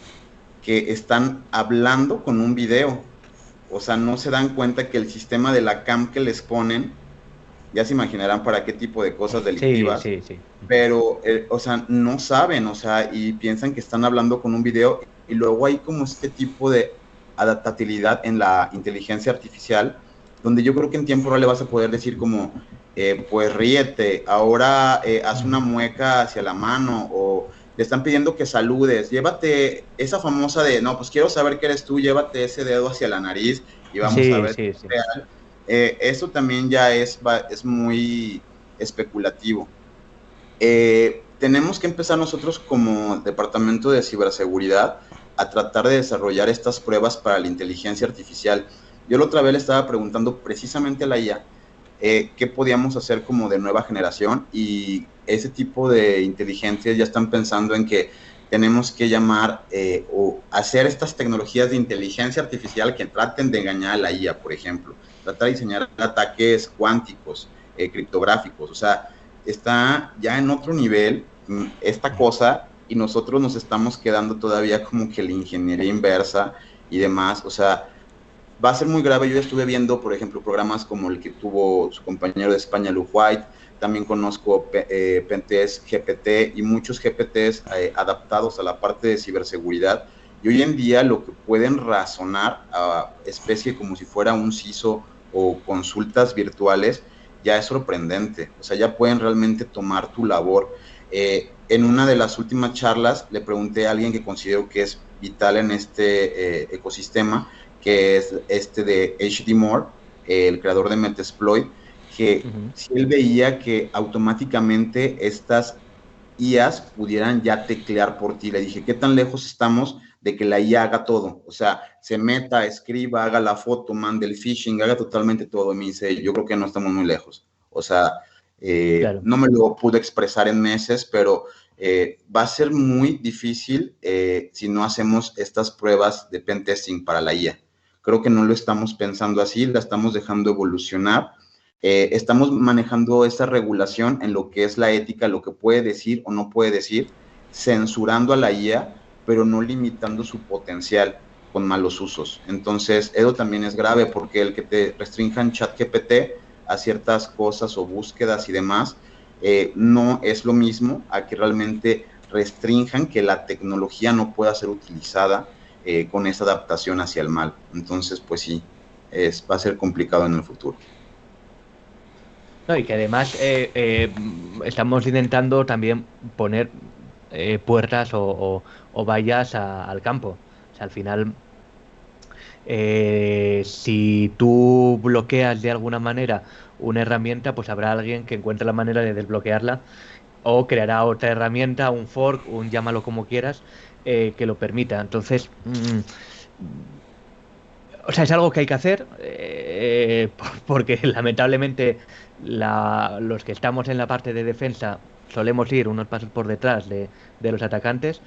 que están hablando con un video, o sea, no se dan cuenta que el sistema de la cam que les ponen, ya se imaginarán para qué tipo de cosas delictivas, sí. Pero, o sea, no saben, o sea, y piensan que están hablando con un video, y luego hay como este tipo de adaptabilidad en la inteligencia artificial, donde yo creo que en tiempo real le vas a poder decir como, pues ríete, ahora haz una mueca hacia la mano, o le están pidiendo que saludes, llévate esa famosa de, no, pues quiero saber que eres tú, llévate ese dedo hacia la nariz y vamos a ver si es real. Eso también ya es muy especulativo. Tenemos que empezar nosotros como departamento de ciberseguridad a tratar de desarrollar estas pruebas para la inteligencia artificial. Yo la otra vez le estaba preguntando precisamente a la IA qué podíamos hacer como de nueva generación, y ese tipo de inteligencias ya están pensando en que tenemos que llamar o hacer estas tecnologías de inteligencia artificial que traten de engañar a la IA, por ejemplo, tratar de diseñar ataques cuánticos, criptográficos, o sea, está ya en otro nivel esta cosa, y nosotros nos estamos quedando todavía como que la ingeniería inversa y demás, o sea, va a ser muy grave. Yo ya estuve viendo, por ejemplo, programas como el que tuvo su compañero de España, Luke White, también conozco Pentest GPT y muchos GPTs adaptados a la parte de ciberseguridad, y hoy en día lo que pueden razonar a especie como si fuera un CISO o consultas virtuales, ya es sorprendente, o sea, ya pueden realmente tomar tu labor. En una de las últimas charlas le pregunté a alguien que considero que es vital en este ecosistema, que es de H.D. Moore, el creador de Metasploit, que si él veía que automáticamente estas IAs pudieran ya teclear por ti. Le dije, ¿qué tan lejos estamos de que la IA haga todo? O sea, se meta, escriba, haga la foto, mande el phishing, haga totalmente todo. Y me dice, yo creo que no estamos muy lejos. O sea, claro, no me lo pude expresar en meses, pero va a ser muy difícil si no hacemos estas pruebas de pentesting para la IA. Creo que no lo estamos pensando así, la estamos dejando evolucionar. Estamos manejando esa regulación en lo que es la ética, lo que puede decir o no puede decir, censurando a la IA, pero no limitando su potencial con malos usos. Entonces, eso también es grave, porque el que te restrinjan ChatGPT a ciertas cosas o búsquedas y demás, no es lo mismo a que realmente restrinjan que la tecnología no pueda ser utilizada con esa adaptación hacia el mal. Entonces, pues sí, va a ser complicado en el futuro. No, y que además estamos intentando también poner puertas o vallas al campo. O sea, al final, si tú bloqueas de alguna manera una herramienta, pues habrá alguien que encuentre la manera de desbloquearla, o creará otra herramienta, un fork, llámalo como quieras, que lo permita. Entonces, o sea, es algo que hay que hacer, porque lamentablemente los que estamos en la parte de defensa solemos ir unos pasos por detrás de los atacantes,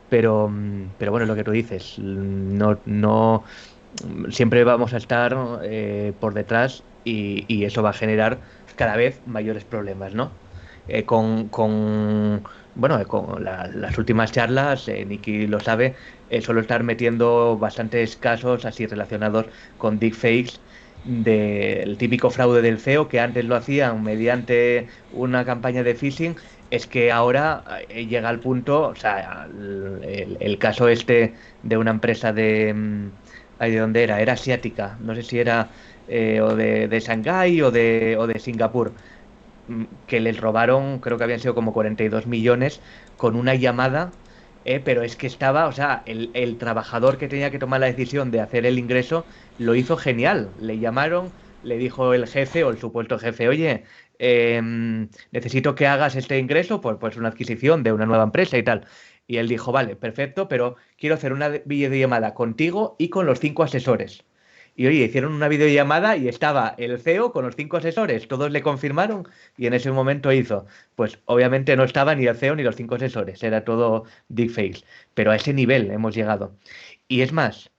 pero bueno, lo que tú dices, no siempre vamos a estar por detrás, y eso va a generar cada vez mayores problemas, ¿no? Con las últimas charlas, Nicky lo sabe, suelo estar metiendo bastantes casos así relacionados con deepfakes, del típico fraude del CEO, que antes lo hacían mediante una campaña de phishing, es que ahora llega al punto, o sea, el caso este de una empresa ¿de dónde era? Era asiática, no sé si era o de Shanghái o de Singapur, que les robaron, creo que habían sido como 42 millones con una llamada, pero es que estaba, o sea, el trabajador que tenía que tomar la decisión de hacer el ingreso lo hizo genial. Le llamaron, le dijo el jefe o el supuesto jefe, oye, necesito que hagas este ingreso por pues una adquisición de una nueva empresa y tal. Y él dijo, vale, perfecto, pero quiero hacer una videollamada contigo y con los 5 asesores. Y oye, hicieron una videollamada y estaba el CEO con los 5 asesores, todos le confirmaron y en ese momento hizo, pues obviamente no estaba ni el CEO ni los 5 asesores, era todo deepfakes, pero a ese nivel hemos llegado. Y es más,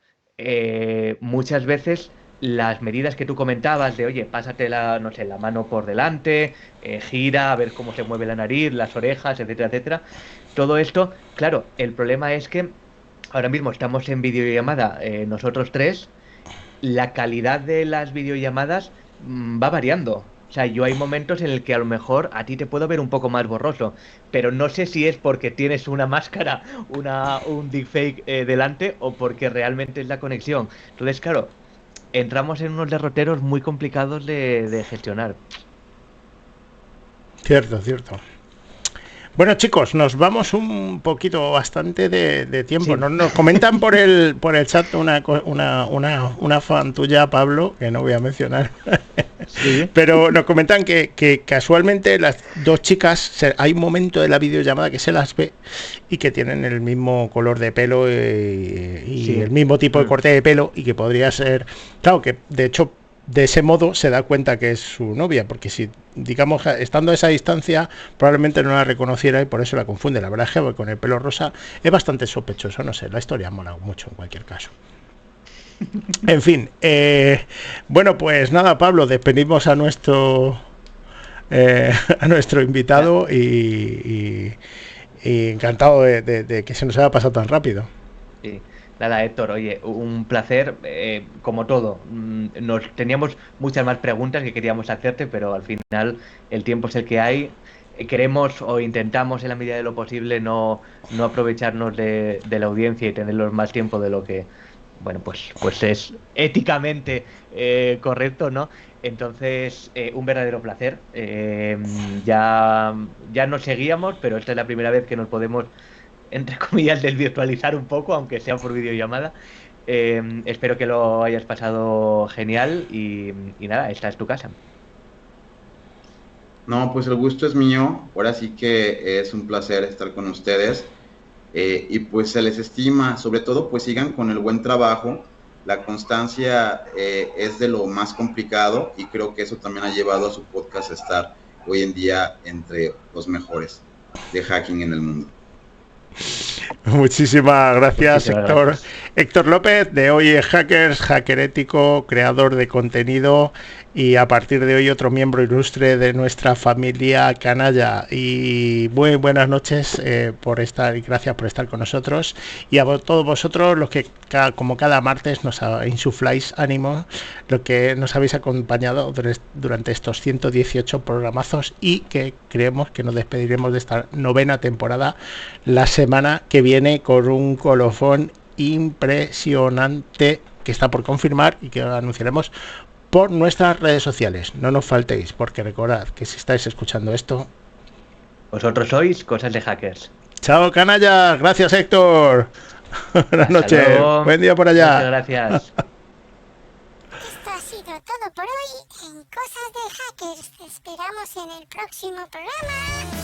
muchas veces las medidas que tú comentabas de, oye, pásate no sé, la mano por delante, gira, a ver cómo se mueve la nariz, las orejas, etcétera, etcétera, todo esto, claro, el problema es que ahora mismo estamos en videollamada nosotros tres. La calidad de las videollamadas va variando. O sea, yo hay momentos en el que a lo mejor a ti te puedo ver un poco más borroso, pero no sé si es porque tienes una máscara, un deepfake delante o porque realmente es la conexión. Entonces, claro, entramos en unos derroteros muy complicados de gestionar. Cierto, cierto. Bueno, chicos, nos vamos un poquito bastante de tiempo. Sí. Nos comentan por el chat una fan tuya, Pablo, que no voy a mencionar. Sí. Pero nos comentan que casualmente las dos chicas, hay un momento de la videollamada que se las ve y que tienen el mismo color de pelo y Sí. el mismo tipo de corte de pelo, y que podría ser, claro, que de hecho de ese modo se da cuenta que es su novia, porque si, digamos, estando a esa distancia probablemente no la reconociera y por eso la confunde. La verdad es que con el pelo rosa es bastante sospechoso, no sé, la historia mola mucho en cualquier caso. En fin, bueno, pues nada, Pablo, despedimos a nuestro invitado y encantado de que se nos haya pasado tan rápido. Sí. Nada, Héctor, oye, un placer, como todo. Teníamos muchas más preguntas que queríamos hacerte, pero al final el tiempo es el que hay. Queremos o intentamos en la medida de lo posible no aprovecharnos de la audiencia y tenerlos más tiempo de lo que, bueno, pues es éticamente correcto, ¿no? Entonces, un verdadero placer. Ya nos seguíamos, pero esta es la primera vez que nos podemos, entre comillas, desvirtualizar un poco, aunque sea por videollamada. Espero que lo hayas pasado genial y nada, esta es tu casa. No, pues el gusto es mío. Ahora sí que es un placer estar con ustedes. Y pues se les estima, sobre todo pues sigan con el buen trabajo. La constancia es de lo más complicado y creo que eso también ha llevado a su podcast a estar hoy en día entre los mejores de hacking en el mundo. Muchísimas gracias, Héctor. Gracias. Héctor López, de Hoy es Hackers, hacker ético, creador de contenido y a partir de hoy otro miembro ilustre de nuestra familia canalla. Y muy buenas noches por estar, y gracias por estar con nosotros. Y a todos vosotros, los que como cada martes nos insufláis ánimo, los que nos habéis acompañado durante estos 118 programazos y que creemos que nos despediremos de esta 9ª temporada la semana que viene con un colofón impresionante que está por confirmar y que anunciaremos por nuestras redes sociales. No nos faltéis, porque recordad que si estáis escuchando esto, Vosotros sois cosas de hackers. chao canallas, gracias Héctor. Buenas noches, luego. buen día por allá. Muchas gracias. Esto ha sido todo por hoy en Cosas de Hackers. Te esperamos en el próximo programa.